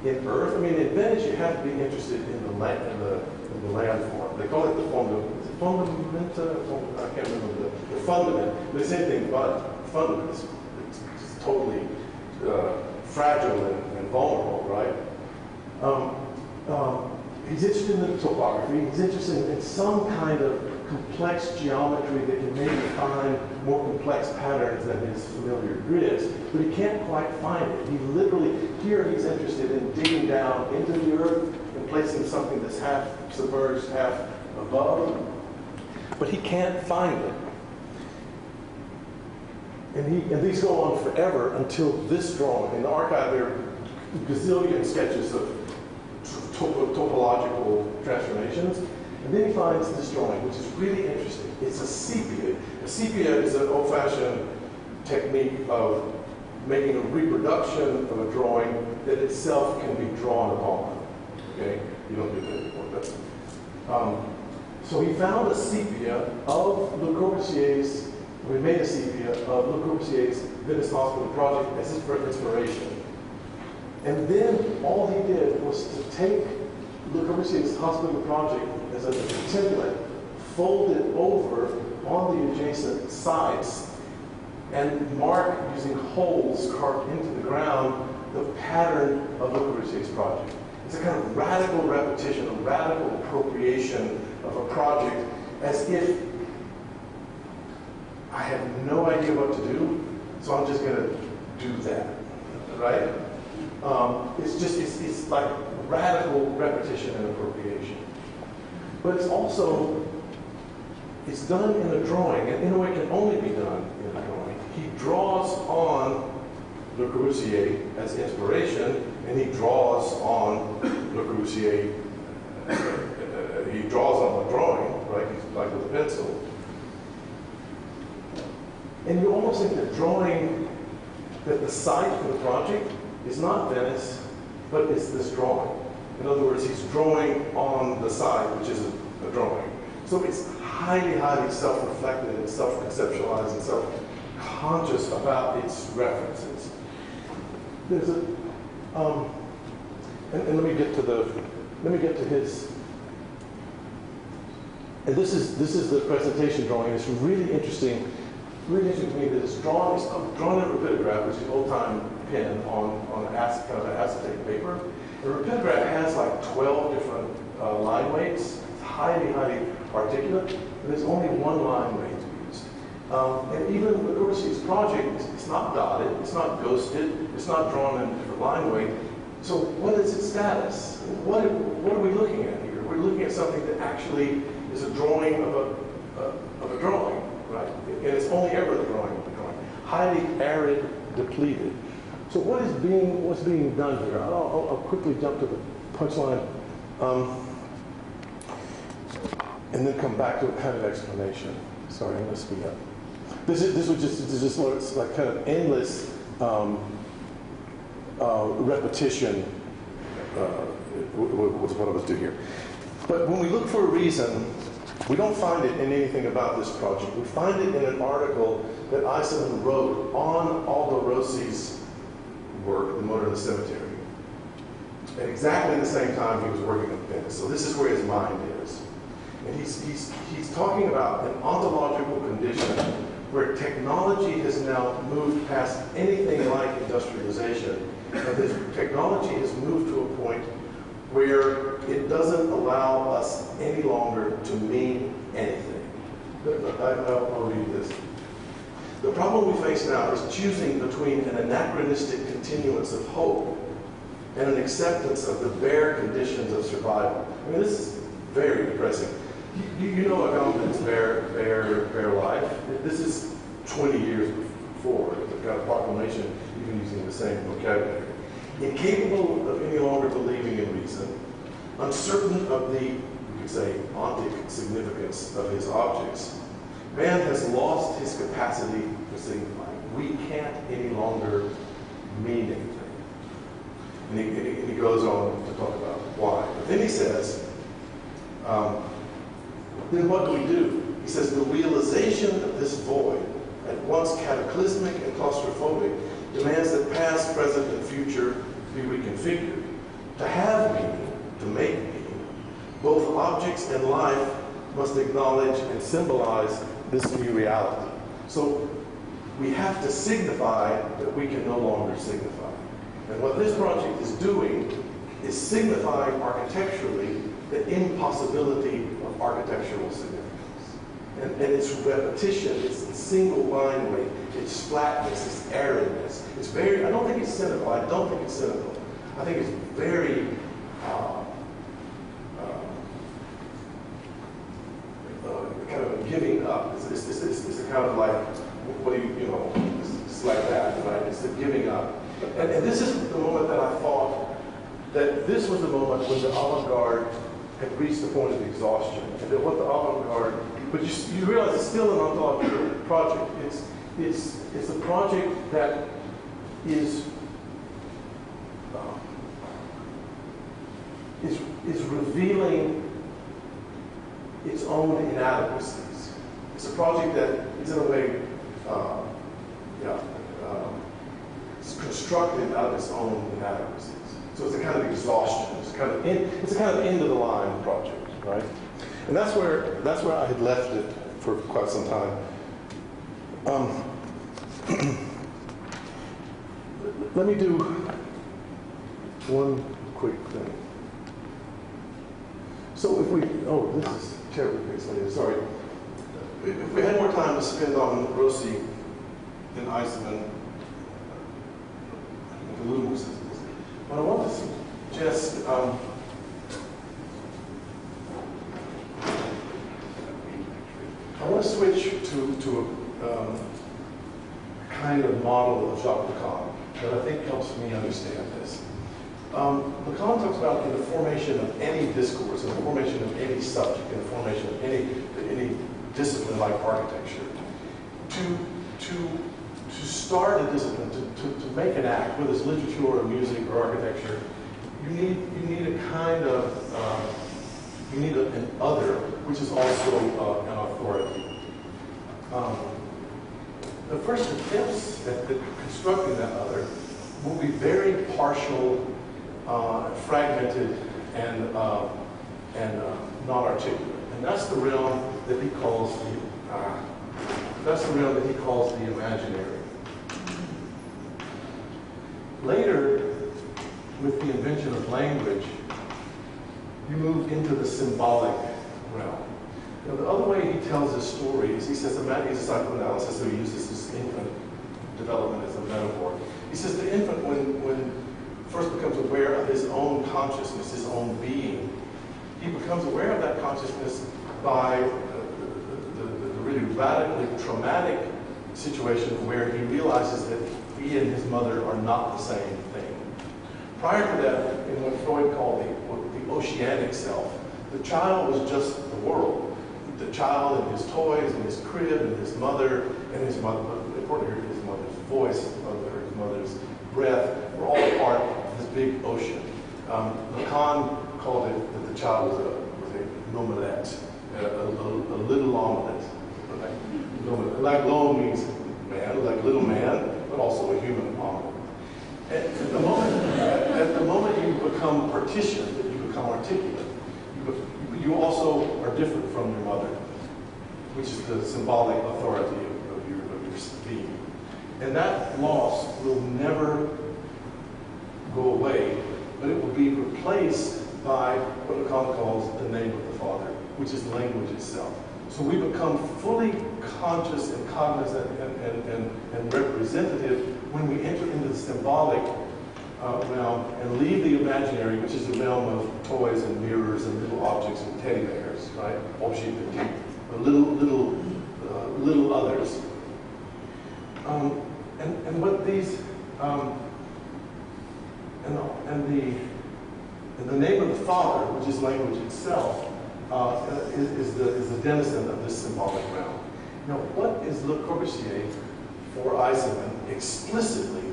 in earth. I mean, in Venice, you have to be interested in the landform. They call it the fundamenta, I can't remember the fundament. But it's anything but fundament. It's totally fragile and vulnerable, right? he's interested in the topography. He's interested in some kind of complex geometry that can maybe find more complex patterns than his familiar grids, but he can't quite find it. He literally, here he's interested in digging down into the earth and placing something that's half submerged, half above, but he can't find it. And these go on forever until this drawing. In the archive, there are gazillion sketches of topological transformations. And then he finds this drawing, which is really interesting. It's a sepia. A sepia is an old-fashioned technique of making a reproduction of a drawing that itself can be drawn upon. Okay? You don't do that anymore. So he found a sepia of Le Corbusier's, we made a sepia of Le Corbusier's Venice Hospital project as his inspiration. And then all he did was to take Le Corbusier's hospital project as a template, fold it over on the adjacent sides, and mark using holes carved into the ground the pattern of Le Corbusier's project. It's a kind of radical repetition, a radical appropriation of a project, as if I have no idea what to do, so I'm just going to do that, right? It's like radical repetition and appropriation. But it's also, it's done in a drawing, and in a way it can only be done in a drawing. He draws on Le Corbusier as inspiration, and he draws on Le Corbusier, he draws on the drawing, right? He's like with a pencil. And you almost think that drawing, that the site for the project is not Venice, but it's this drawing. In other words, he's drawing on the site, which is a drawing. So it's highly, highly self-reflective and self-conceptualized and self-conscious about its references. There's a, and let me get to his, and this is the presentation drawing. It's really interesting to me that it's drawn in a rapidograph, which is an old-time pen on kind of an acetate paper. The rapidograph has like 12 different line weights. It's highly, highly articulate, but there's only one line weight used. And even Le Corbusier's project, it's not dotted, it's not ghosted, it's not drawn in a different line weight. So what is its status? What are we looking at here? We're looking at something that actually is a drawing of a drawing, right? And it's only ever the drawing of a drawing. Highly arid, depleted. So what's being done here? I'll quickly jump to the punchline, and then come back to a kind of explanation. Sorry, I'm going to speed up. This was just like kind of endless repetition was what I was doing here. But when we look for a reason, we don't find it in anything about this project. We find it in an article that Eisenman wrote on Aldo Rossi's work, The Modernist Cemetery. At exactly the same time he was working on Venice. So this is where his mind is. And he's talking about an ontological condition where technology has now moved past anything like industrialization. And this technology has moved to a point where it doesn't allow us any longer to mean anything. I'll read this. The problem we face now is choosing between an anachronistic continuance of hope and an acceptance of the bare conditions of survival. I mean, this is very depressing. You know Agamben's bare life. This is 20 years before. It's a kind of proclamation, even using the same vocabulary. Incapable of any longer believing in reason, uncertain of the, you could say, ontic significance of his objects, man has lost his capacity to signify. We can't any longer mean anything. And he goes on to talk about why. But then he says, then what do we do? He says, the realization of this void, at once cataclysmic and claustrophobic, demands that past, present, and future be reconfigured. To have meaning, to make meaning, both objects and life must acknowledge and symbolize this new reality. So we have to signify that we can no longer signify. And what this project is doing is signifying architecturally the impossibility of architectural significance. And its repetition, its single line weight, its flatness, its aridness. It's very, I don't think it's cynical. I don't think it's cynical. I think it's very kind of giving up. It's a kind of like, what do you know, it's like that, right? It's the giving up. And this is the moment that I thought that this was the moment when the avant-garde had reached the point of exhaustion. And that what the avant-garde, but you realize it's still an ontological project. It's a project that is revealing its own inadequacies. It's a project that is in a way it's constructed out of its own inadequacies. So it's a kind of exhaustion. It's a kind of end of the line project, right? And that's where I had left it for quite some time. Let me do one quick thing. So if we, this is terribly pixelated, sorry. If we had more time to spend on Rossi and Eisenman, a little more sense. But I want to suggest I want to switch to a kind of model of Jacques Lacan that I think helps me understand this. Lacan talks about in the formation of any discourse, in the formation of any subject, in the formation of any discipline like architecture, to start a discipline, to make an act, whether it's literature or music or architecture, you need a kind of you need an other, which is also an authority. The first attempts at constructing that other will be very partial, fragmented, and non-articulate, and that's the realm that he calls the imaginary. Later, with the invention of language, you move into the symbolic realm. Now, the other way he tells his story is he says, he's a psychoanalyst, so he uses this infant development as a metaphor. He says the infant, when first becomes aware of his own consciousness, his own being, he becomes aware of that consciousness by the really radically traumatic situation where he realizes that he and his mother are not the same thing. Prior to that, in what Freud called the oceanic self, the child was just the world. The child and his toys and his crib and his mother, importantly, his mother's voice, his mother's breath, were all part of this big ocean. Lacan called it that the child was a nomelette, a little omelette. Like l'homme means man, like little man, but also a human omelette. At the moment you become partitioned, you become articulate, you also are different from your mother, which is the symbolic authority of your being. And that loss will never go away, but it will be replaced by what Lacan calls the name of the Father, which is language itself. So we become fully conscious and cognizant and representative when we enter into the symbolic realm and leave the imaginary, which is the realm of toys and mirrors and little objects and teddy bears, right? Objets petits, little others. And what these and the name of the Father, which is language itself, is the denizen of this symbolic realm. Now, what is Le Corbusier for Eisenman explicitly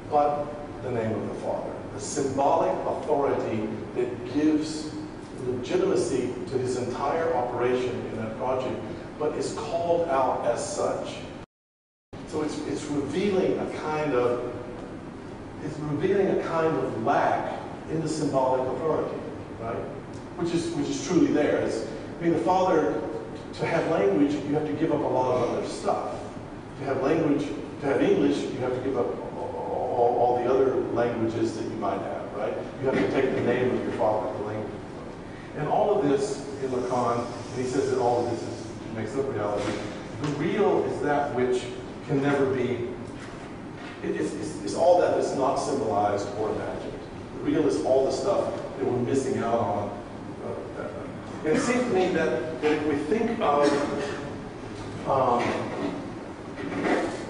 but the name of the Father? The symbolic authority that gives legitimacy to his entire operation in that project, but is called out as such. So it's revealing a kind of lack in the symbolic authority, right? Which is truly there. The Father, to have language, you have to give up a lot of other stuff. To have language, to have English, you have to give up all the other languages that you might have, right? You have to take the name of your Father, the language. And all of this in Lacan, and he says that all of this makes up reality. The real is that which can never be, it's all that is not symbolized or imagined. The real is all the stuff that we're missing out on. And it seems to me that if we think of,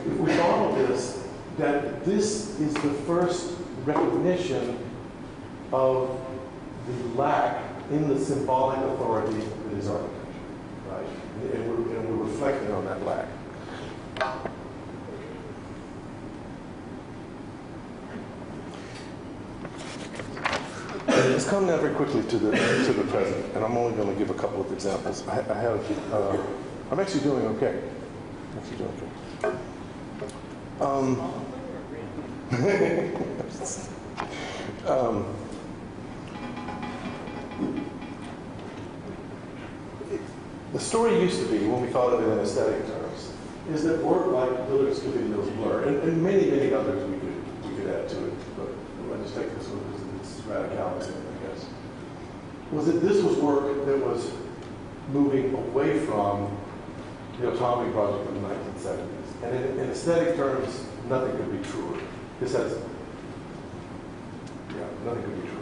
if we follow this, that this is the first recognition of the lack in the symbolic authority that is architecture, right? And we're reflecting on that lack. Let's come now very quickly to the present, and I'm only going to give a couple of examples. I'm actually doing okay. The story used to be, when we thought of it in aesthetic terms, is that work like Dillard's Cathedral's Blur, and many, many others we could add to it, but I'll just take this one because it's radicality, I guess, was that this was work that was moving away from the Autonomy project of the 1970s. And in aesthetic terms, nothing could be truer. This has, nothing could be truer.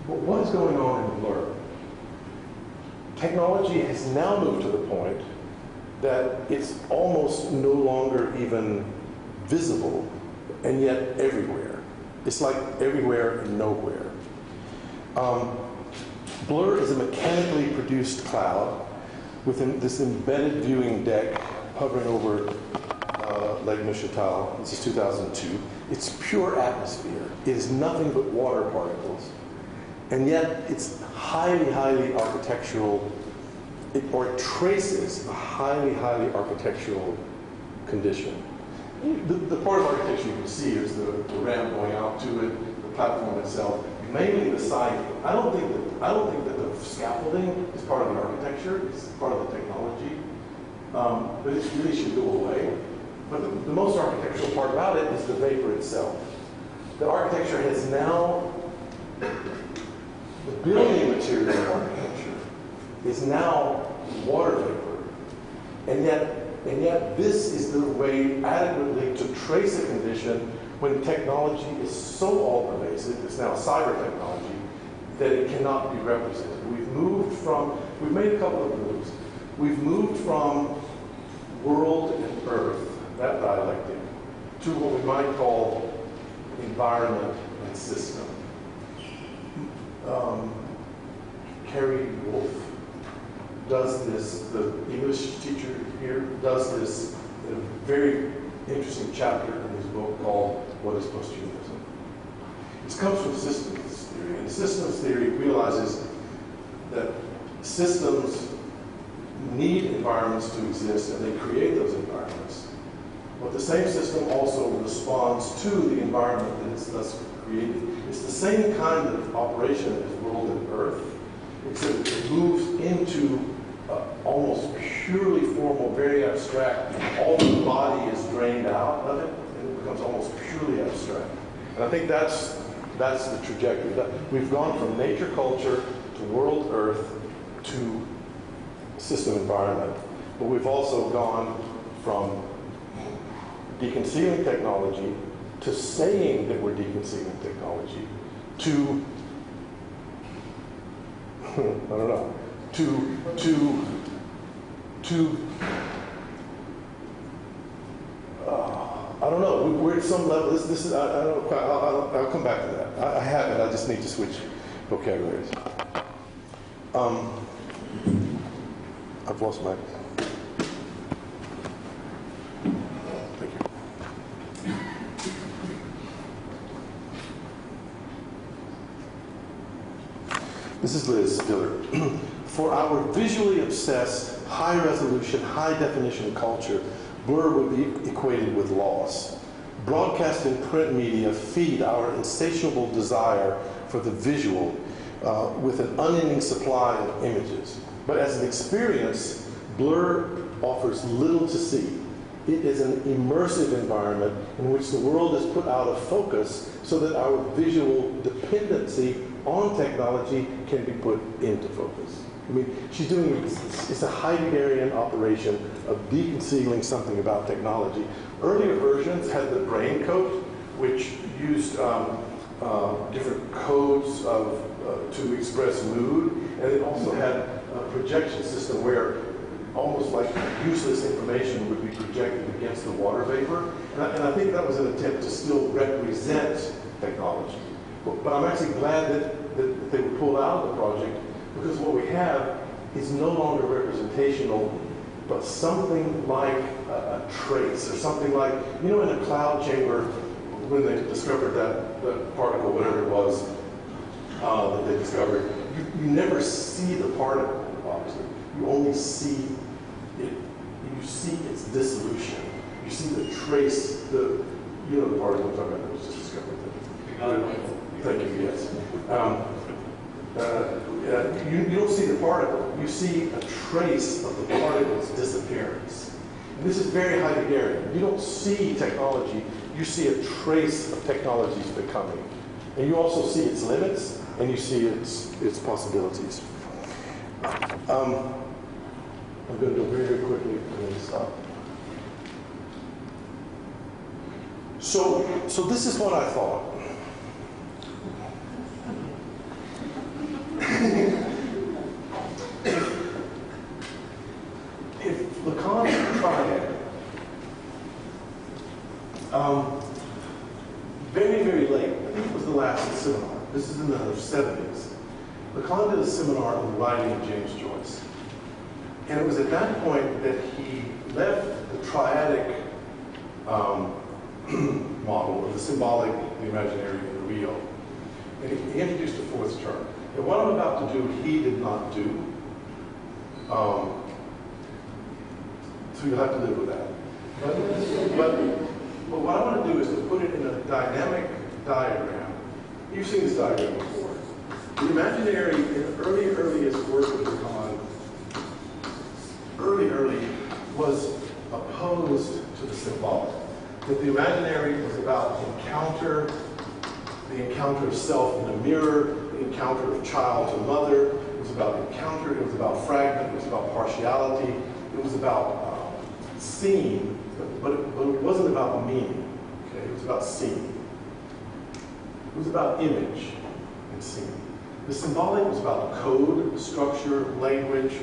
But what is going on in Blur? Technology has now moved to the point that it's almost no longer even visible, and yet everywhere. It's like everywhere and nowhere. Blur is a mechanically produced cloud with this embedded viewing deck hovering over Lake Neuchatel. This is 2002. It's pure atmosphere. It is nothing but water particles. And yet it's highly, highly architectural, or it traces a highly, highly architectural condition. The part of architecture you can see is the ramp going out to it, the platform itself, mainly the siding. I don't think that the scaffolding is part of the architecture, it's part of the technology, but it really should go away. But the most architectural part about it is the vapor itself. The architecture has now, the building material of architecture is now water vapor. And yet this is the way adequately to trace a condition when technology is so all-pervasive, it's now cyber technology, that it cannot be represented. We've made a couple of moves. We've moved from world and earth, that dialectic, to what we might call environment and system. Carrie Wolf does this, the English teacher here does this in a very interesting chapter in his book called What is Posthumanism? It comes from systems theory, and systems theory realizes that systems need environments to exist, and they create those environments. But the same system also responds to the environment that it's thus created. It's the same kind of operation as world and earth, except it moves into almost purely formal, very abstract. All the body is drained out of it, and it becomes almost purely abstract. And I think that's the trajectory. We've gone from nature culture to world earth to system environment, but we've also gone from deconcealing technology to saying that we're deconcealing technology to I don't know, I don't know. We're at some level. This is. I don't. I'll come back to that. I have it. I just need to switch vocabularies. I've lost my. Thank you. This is Liz Dillard. For our visually obsessed, high-resolution, high-definition culture, blur would be equated with loss. Broadcast and print media feed our insatiable desire for the visual with an unending supply of images. But as an experience, blur offers little to see. It is an immersive environment in which the world is put out of focus so that our visual dependency on technology can be put into focus. I mean, she's doing, it's a Heideggerian operation of deconcealing something about technology. Earlier versions had the brain code, which used different codes to express mood, and it also had a projection system where almost like useless information would be projected against the water vapor. And I think that was an attempt to still represent technology. But I'm actually glad that they were pulled out of the project, because what we have is no longer representational, but something like a trace, or something like, you know, in a cloud chamber, when they discovered that particle, whatever it was that they discovered, you never see the particle, obviously. You only see it, you see its dissolution. You see the trace, the particle I'm talking about that was just discovered. Thank you, yes. You don't see the particle. You see a trace of the particle's disappearance. And this is very Heideggerian. You don't see technology. You see a trace of technology's becoming. And you also see its limits, and you see its possibilities. I'm going to go very, very quickly and then stop. So this is what I thought. If Lacan's triad, very, very late, I think it was the last seminar, this is in the 70s, Lacan did a seminar on the writing of James Joyce. And it was at that point that he left the triadic model of the symbolic, the imaginary, and the real. And he introduced a fourth term. And what I'm about to do, he did not do. So you'll have to live with that. But what I want to do is to put it in a dynamic diagram. You've seen this diagram before. The imaginary, in the earliest work of Lacan, early was opposed to the symbolic. That the imaginary was about encounter, the encounter of self in a mirror, the encounter of child to mother. It was about encounter, it was about fragment, it was about partiality, it was about seeing, but it wasn't about meaning. Okay? It was about seeing. It was about image and seeing. The symbolic was about code, structure, language,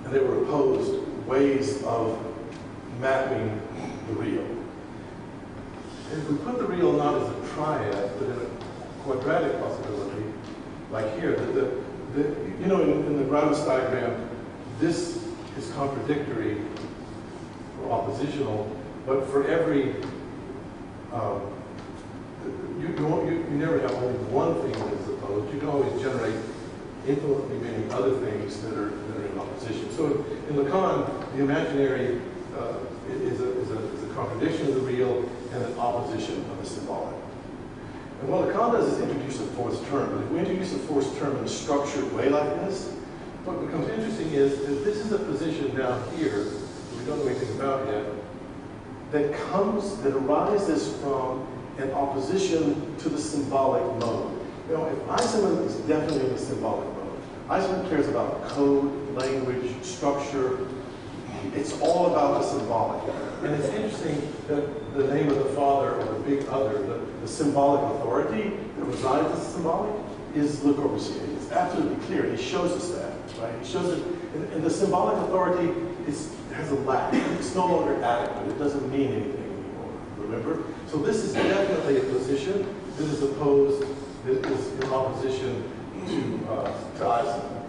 and they were opposed ways of mapping the real. And if we put the real not as a triad, but in a quadratic possibility, like here, in the Gramsci diagram, this is contradictory or oppositional, but for every, you never have only one thing that is opposed. You can always generate infinitely many other things that are in opposition. So in Lacan, the imaginary is a contradiction of the real and an opposition of the symbolic. And what Lacan does is introduce a fourth term. But if we introduce a fourth term in a structured way like this, what becomes interesting is that this is a position down here that we don't know anything about yet, that arises from an opposition to the symbolic mode. You know, if Eisenman is definitely in the symbolic mode, Eisenman cares about code, language, structure. It's all about the symbolic. And it's interesting that the name of the father, or the big other, the symbolic authority that resides in the symbolic, is Le Corbusier. It's absolutely clear. He shows us that, right? He shows it, and the symbolic authority has a lack. It's no longer adequate. It doesn't mean anything anymore, remember? So this is definitely a position that is opposed, that is in opposition to Eisenman.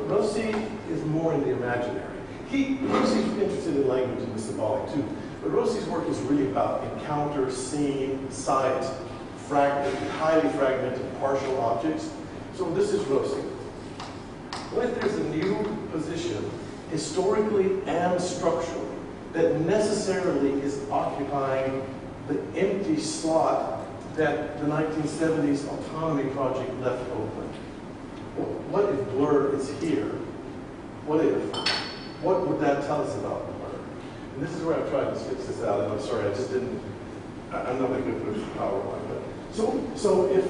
Rossi is more in the imaginary. Rossi's interested in language and the symbolic too, but Rossi's work is really about encounter, seeing, sight, fragmented, highly fragmented, partial objects. So this is Rossi. What if there's a new position, historically and structurally, that necessarily is occupying the empty slot that the 1970s Autonomy project left open? What if blur is here? What would that tell us about blur? And this is where I've tried to sketch this out, and I'm sorry, I'm not that good with PowerPoint. So if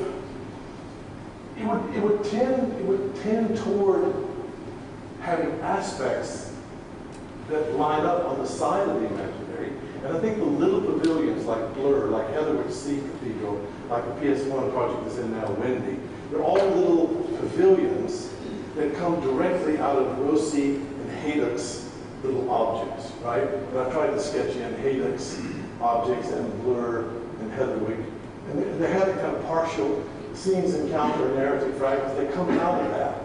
it would tend toward having aspects that line up on the side of the imaginary. And I think the little pavilions like Blur, like Heatherwick Sea Cathedral, like the PS1 project that's in now, Wendy, they're all little pavilions that come directly out of Rossi and Haydock's little objects, right? And I tried to sketch in Haydock's objects and Blur and Heatherwick. And they have kind of partial scenes, encounter, narrative fragments. They come out of that.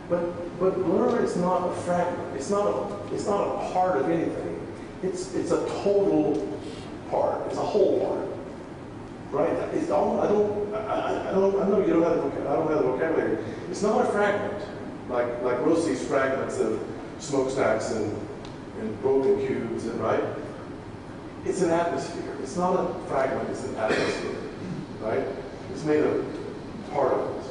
But Blur is not a fragment. It's not a part of anything. It's a total part. It's a whole part, right? It's all, I know you don't have the vocabulary. It's not a fragment like Rossi's fragments of smokestacks and broken cubes, and right. It's an atmosphere. It's not a fragment. It's an atmosphere, right? It's made of particles.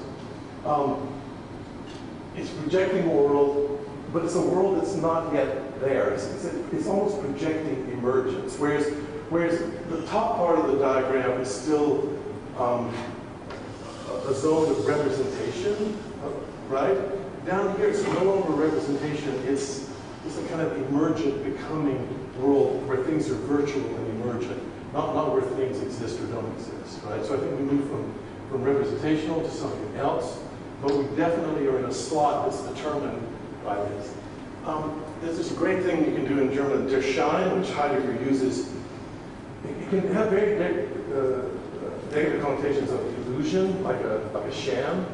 It's projecting a world, but it's a world that's not yet there. It's almost projecting emergence, whereas the top part of the diagram is still a zone of representation, right? Down here, it's no longer representation. It's a kind of emergent, becoming world where things are virtual and emergent, not where things exist or don't exist, right? So I think we move from representational to something else. But we definitely are in a slot that's determined by this. There's this great thing you can do in German, der Schein, which Heidegger uses. It can have very negative connotations of illusion, like a sham,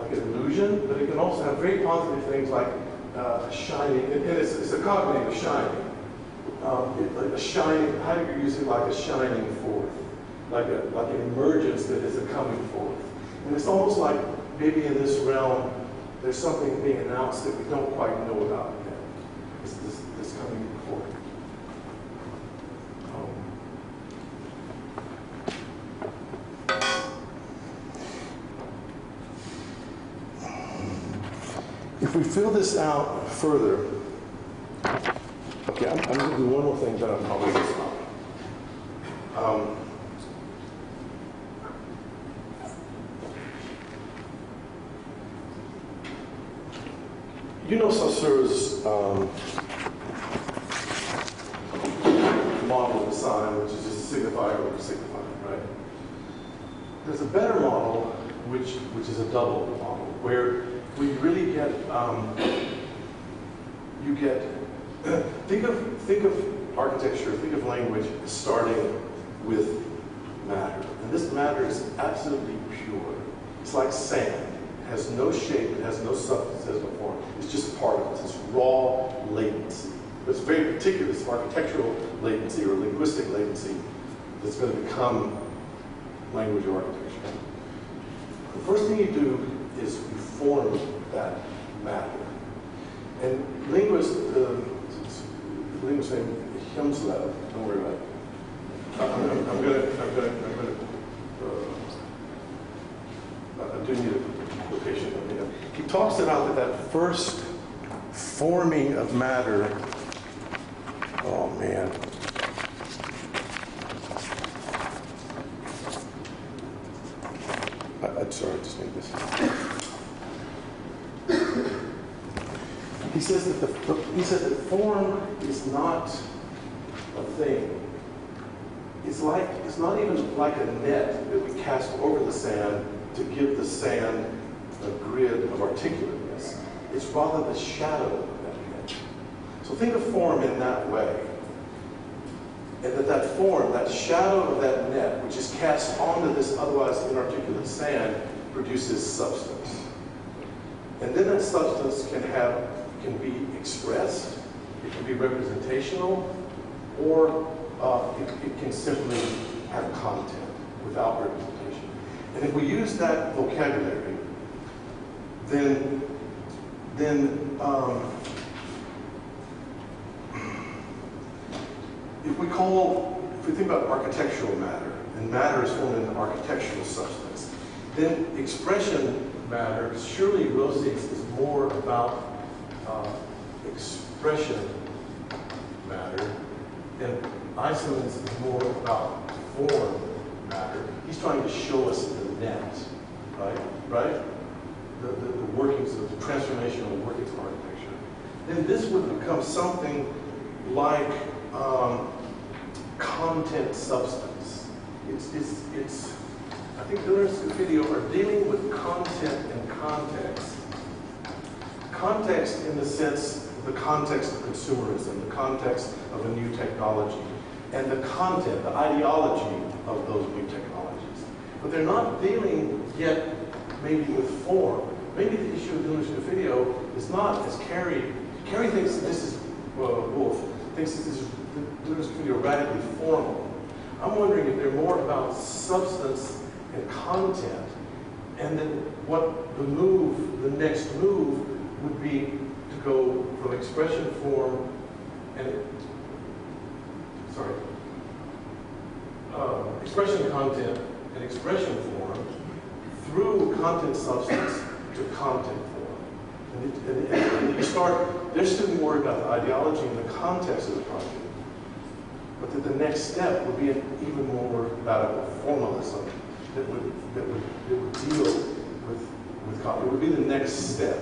like an illusion, but it can also have very positive things like shining, and it's a cognitive shining. Like a shining, Heidegger uses it like a shining forth, like an emergence that is a coming forth. And it's almost like maybe in this realm, there's something being announced that we don't quite know about yet. This coming forth. If we fill this out further, okay, I'm going to do one more thing, then I'm probably going to stop. You know Saussure's model of the sign, which is just signifier over signifier, right? There's a better model, which is a double model, where we really get think of architecture, think of language starting with matter, and this matter is absolutely pure. It's like sand. It has no shape, it has no substance, it has no form. It's just particles. It's raw latency. But it's very particular. It's architectural latency or linguistic latency that's going to become language or architecture. The first thing you do is you form that matter. And linguist named Hjelmslev, don't worry about it. I'm gonna I do need a quotation from him. He talks about that first forming of matter. Oh man. I'm sorry, I just need this. He says that form is not a thing. It's not even like a net that we cast over the sand to give the sand a grid of articulateness. It's rather the shadow of that net. So think of form in that way. And that form, that shadow of that net, which is cast onto this otherwise inarticulate sand, produces substance. And then that substance can be expressed, it can be representational, or it can simply have content without representation. And if we use that vocabulary, then if we think about architectural matter, and matter is formed in architectural substance, then expression matter, surely Rosie's is more about expression matter, and Eisenman's is more about form matter. He's trying to show us the net, right? Right? The workings of the transformation of the workings of architecture. Then this would become something like content substance. It's I think Deleuze and video are dealing with content and context. Context in the sense, the context of consumerism, the context of a new technology, and the content, the ideology of those new technologies. But they're not dealing yet maybe with form. Maybe the issue of Deleuze and video is not as Carrie thinks that this is, Wolf, thinks that this is Deleuze and video radically formal. I'm wondering if they're more about substance and content, and then what the next move would be to go from expression form and expression content and expression form through content substance to content form. And you start, they're still more about the ideology and the context of the project. But that the next step would be an even more radical formalism that would deal with content. It would be the next step.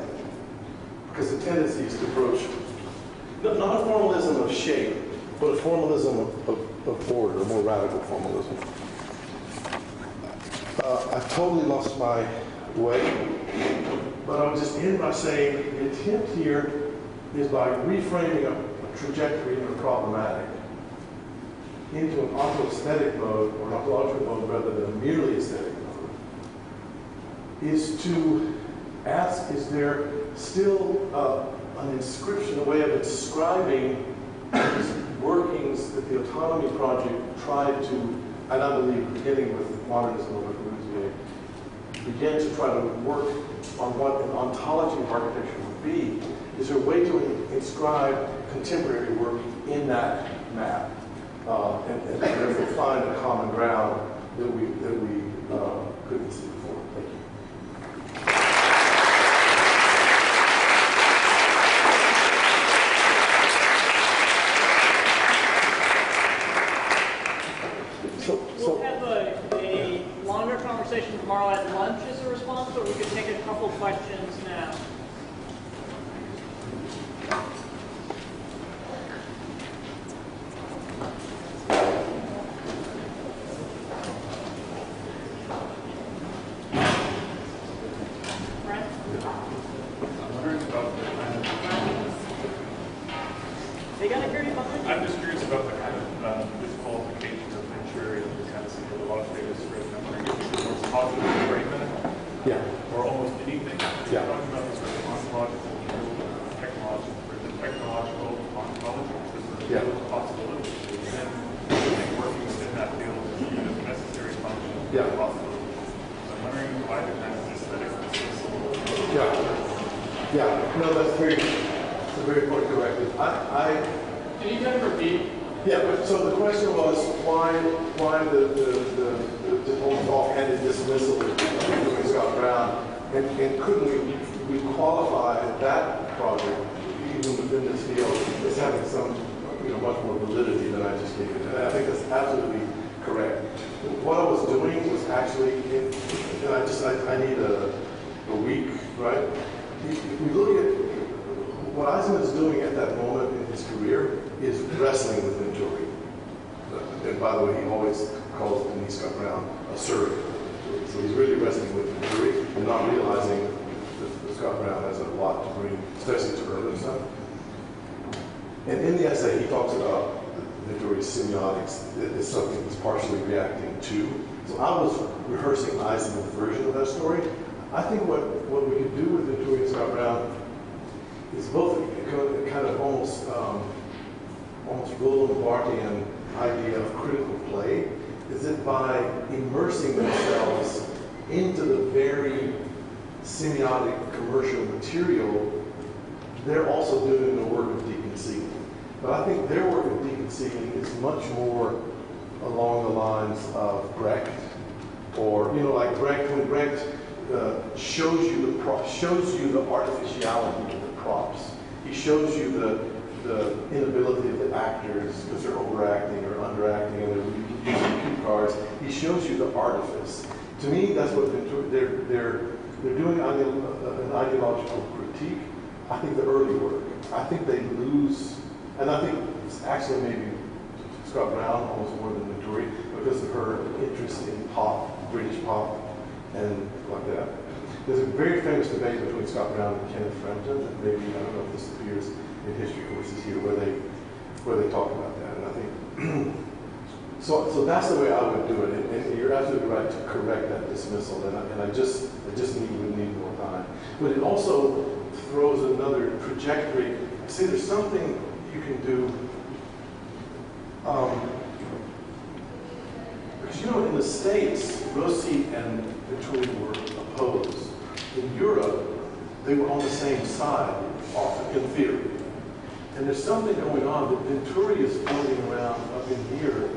Because the tendency is to approach not a formalism of shape, but a formalism of order, a more radical formalism. I've totally lost my way, but I would just end by saying the attempt here is by reframing a trajectory of a problematic into an auto-aesthetic mode, or an ontological mode rather than a merely aesthetic mode, is to ask, is there still an inscription, a way of inscribing these workings that the Autonomy project tried to, and I believe beginning with modernism over Corbusier, began to try to work on what an ontology of architecture would be. Is there a way to inscribe contemporary work in that map? And therefore find a common ground that we couldn't see before. Thank you. We'll have a longer conversation tomorrow at lunch as a response, but we could take a couple questions now. I need a week, right? If we look at what Eisman is doing at that moment in his career is wrestling with Venturi. And by the way, he always calls Denise Scott Brown a surrogate. So he's really wrestling with Venturi and not realizing that Scott Brown has a lot to bring, especially to urban stuff. And in the essay, he talks about Venturi's semiotics is something he's partially reacting to. So I was rehearsing Eisman's version of that story. I think what we could do with Venturi and Scott Brown is both a kind of almost Roland Barthes idea of critical play, is that by immersing themselves into the very semiotic commercial material, they're also doing the work of deconcealing. But I think their work of deconcealing is much more along the lines of Brecht, or like Brecht, when Brecht shows you the artificiality of the props. He shows you the inability of the actors because they're overacting or underacting and they're using cue cards. He shows you the artifice. To me, that's what they're doing an ideological critique. I think the early work. I think they lose, and I think it's actually maybe Scott Brown almost more than Venturi because of her interest in pop, British pop, and like that. There's a very famous debate between Scott Brown and Kenneth Frampton, and maybe, I don't know if this appears in history courses here, where they talk about that. And I think, so that's the way I would do it. And you're absolutely right to correct that dismissal, and I just would need more time. But it also throws another trajectory. See, there's something you can do, because in the States, Rossi and Venturi were opposed. In Europe, they were on the same side, often, in theory. And there's something going on that Venturi is floating around up in here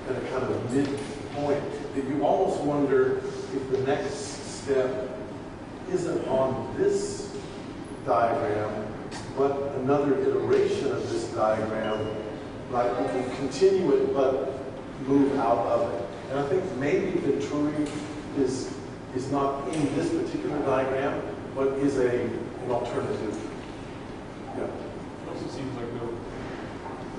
at a kind of midpoint that you almost wonder if the next step isn't on this diagram, but another iteration of this diagram, like we can continue it but move out of it. And I think maybe Venturi is not in this particular diagram, but is an alternative. Yeah. It also seems like the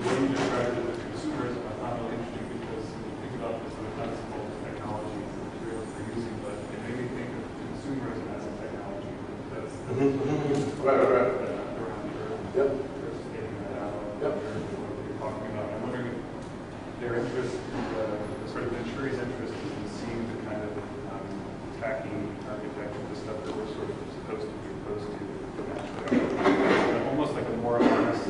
way you described it, the consumerism, I found really interesting because when you think about the sort of nuts and bolts of technology and the materials they're using, but it made me think of consumerism as a technology. That's right. around Yep. Just getting that out. Yep. What you're talking about. I'm wondering if their interest, the sort of Venturi's interest is in seeing the kind of tacky architecture, the stuff that we're sort of supposed to be opposed to, almost like a more honest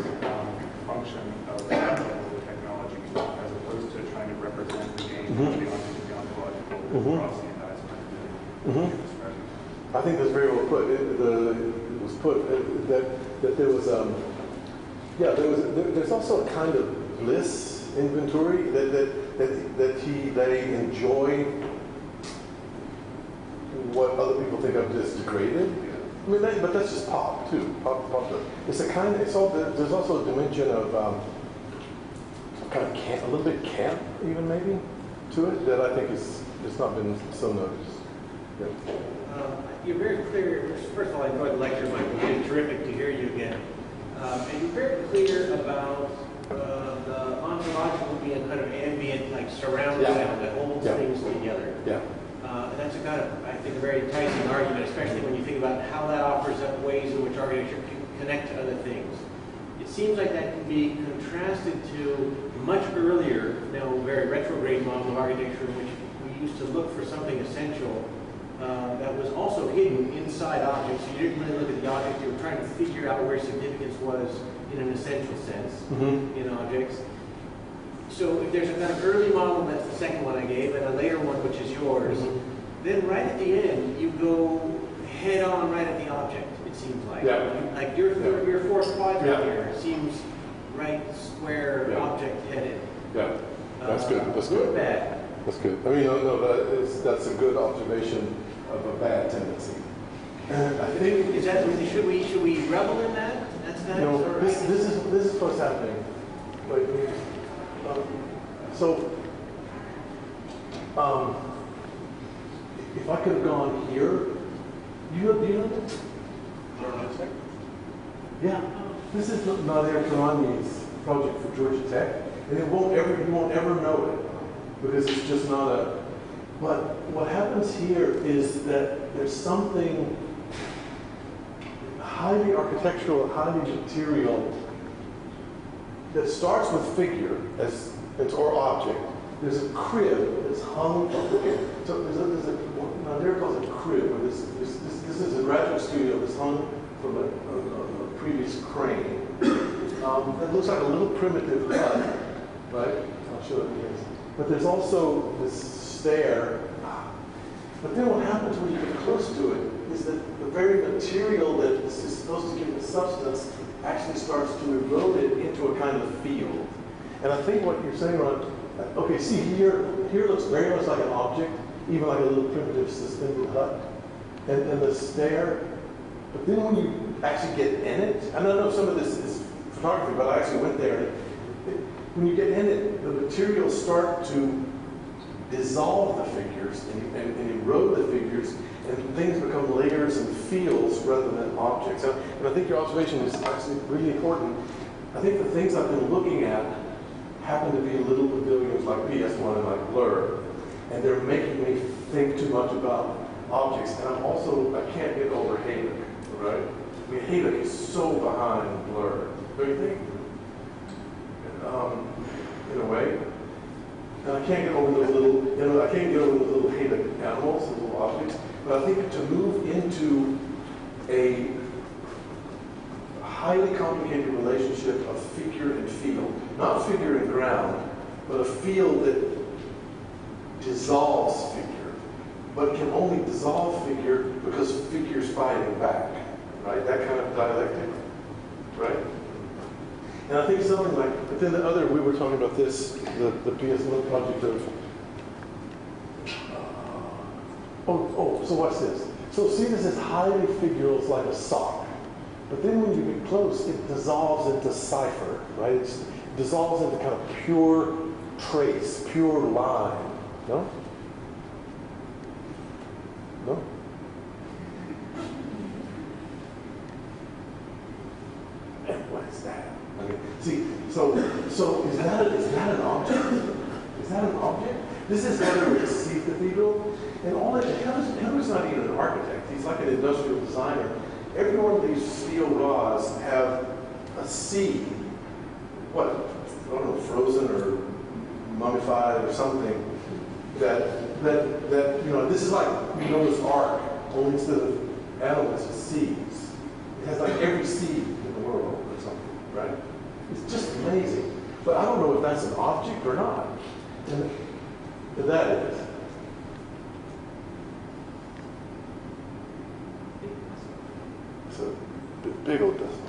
function of that level of the technology, as opposed to trying to represent the game beyond the ontological across the entire spectrum. I think that's very well put. It was put that there was there's also a kind of bliss in Venturi that they enjoy what other people think of as degraded. I mean, but that's just pop too. Pop. It's a kind. There's also a dimension of kind of camp, a little bit camp, even maybe, to it that I think it's not been so noticed. Yeah. You're very clear. First of all, I enjoyed the lecture, Michael. It's terrific to hear you again. And you're very clear about the ontological being kind of ambient, like surround sound that holds things together. Yeah. And that's a kind of, I think, a very enticing argument, especially when you think about how that offers up ways in which architecture can connect to other things. It seems like that can be contrasted to much earlier, now very retrograde model of architecture in which we used to look for something essential that was also hidden inside objects. So you didn't really look at the object, you were trying to figure out where significance was in an essential sense in objects. So if there's a kind of early model, that's the second one I gave, and a later one, which is yours, then right at the end, you go head on right at the object, it seems like. Yeah. Like your fourth quadrant here seems right square object headed. Yeah, that's good. That's good. Good. Bad. That's good. I mean, no, that's a good observation of a bad tendency. And I think Is that should we revel in that? That's not this is what's happening. Wait, if I could have gone here, do you know this? Yeah, this is Nader Karami's project for Georgia Tech, and you won't ever know it because it's just not a. But what happens here is that there's something highly architectural, highly material that starts with figure or object. There's a crib that's hung from the so Nader calls it a crib. This is a graduate studio that's hung from a previous crane. It looks like a little primitive hut, right? I'll show it here. But there's also this stair. But then what happens when you get close to it is that the very material that is supposed to give it substance actually starts to erode it into a kind of field. And I think what you're saying, Ron, okay, see here looks very much like an object, even like a little primitive suspended hut. And the stair, but then when you actually get in it, and I know some of this is photography, but I actually went there. When you get in it, the materials start to dissolve the figures and erode the figures, and things become layers and feels rather than objects. And I think your observation is actually really important. I think the things I've been looking at happen to be little pavilions like PS1 and like Blur, and they're making me think too much about objects. And I can't get over Hayek, right? I mean, Hayek is so behind Blur, don't you think? In a way. And I can't get over those little, I can't get over those little Hayek animals, those little objects. But I think to move into a highly complicated relationship of figure and field, not figure and ground, but a field that dissolves figure, but can only dissolve figure because figure's fighting back, right? That kind of dialectic, right? And I think something like, but then the other, we were talking about this, the PS1 project of, so watch this. So see this as highly figural, it's like a sock. But then when you get close, it dissolves into cipher, right? It dissolves into kind of pure trace, pure line. No? No? And what is that? I mean, see, so is that an object? Is that an object? This is Heather with the Sea Cathedral, and all that. Heather's not even an architect. He's like an industrial designer. Every one of these steel rods have a sea, what, I don't know, frozen or mummified or something, that this is like Noah's Ark, only instead of animals, it's seas. It has like every seed in the world or something, right? It's just amazing. But I don't know if that's an object or not. And that is. It's a big old dust.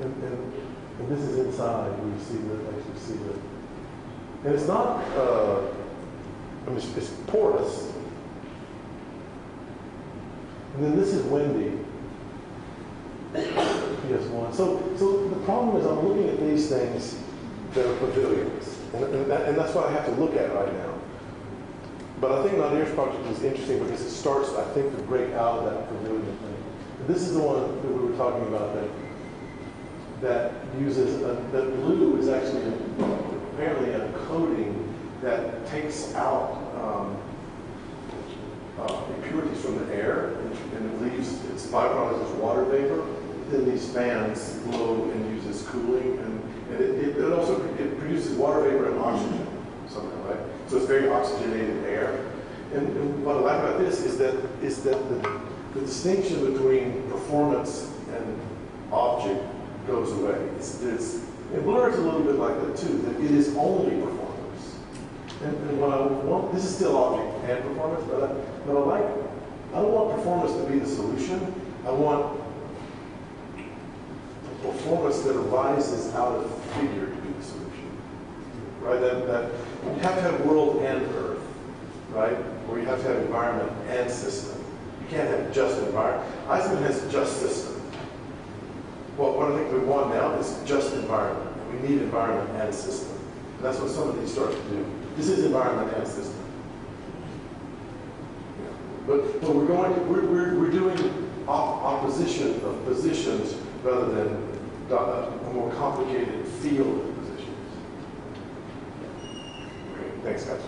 And this is inside where you see actually see the. And it's not, it's porous. And then this is windy. PS1. So the problem is I'm looking at these things that are pavilions. And that's what I have to look at right now. But I think Nadir's project is interesting because it starts, I think, to break out of that pavilion thing. This is the one that we were talking about that uses, that blue is actually apparently a coating that takes out impurities from the air and it leaves its byproduct as water vapor. Then these fans blow and uses cooling and it also produces water vapor and oxygen somehow, right? So it's very oxygenated air. And what I like about this is that the distinction between performance and object goes away. It blurs a little bit like that too, that it is only performance. And what I want, this is still object and performance, but I don't want performance to be the solution. I want performance that arises out of figure to be the solution. Right? That you have to have world and earth, right? Or you have to have environment and system. You can't have just environment. Eisman has just system. Well, what I think we want now is just environment. We need environment and system. And that's what some of these start to do. This is environment and system. Yeah. But we're doing opposition of positions rather than a more complicated field of positions. Okay, thanks guys.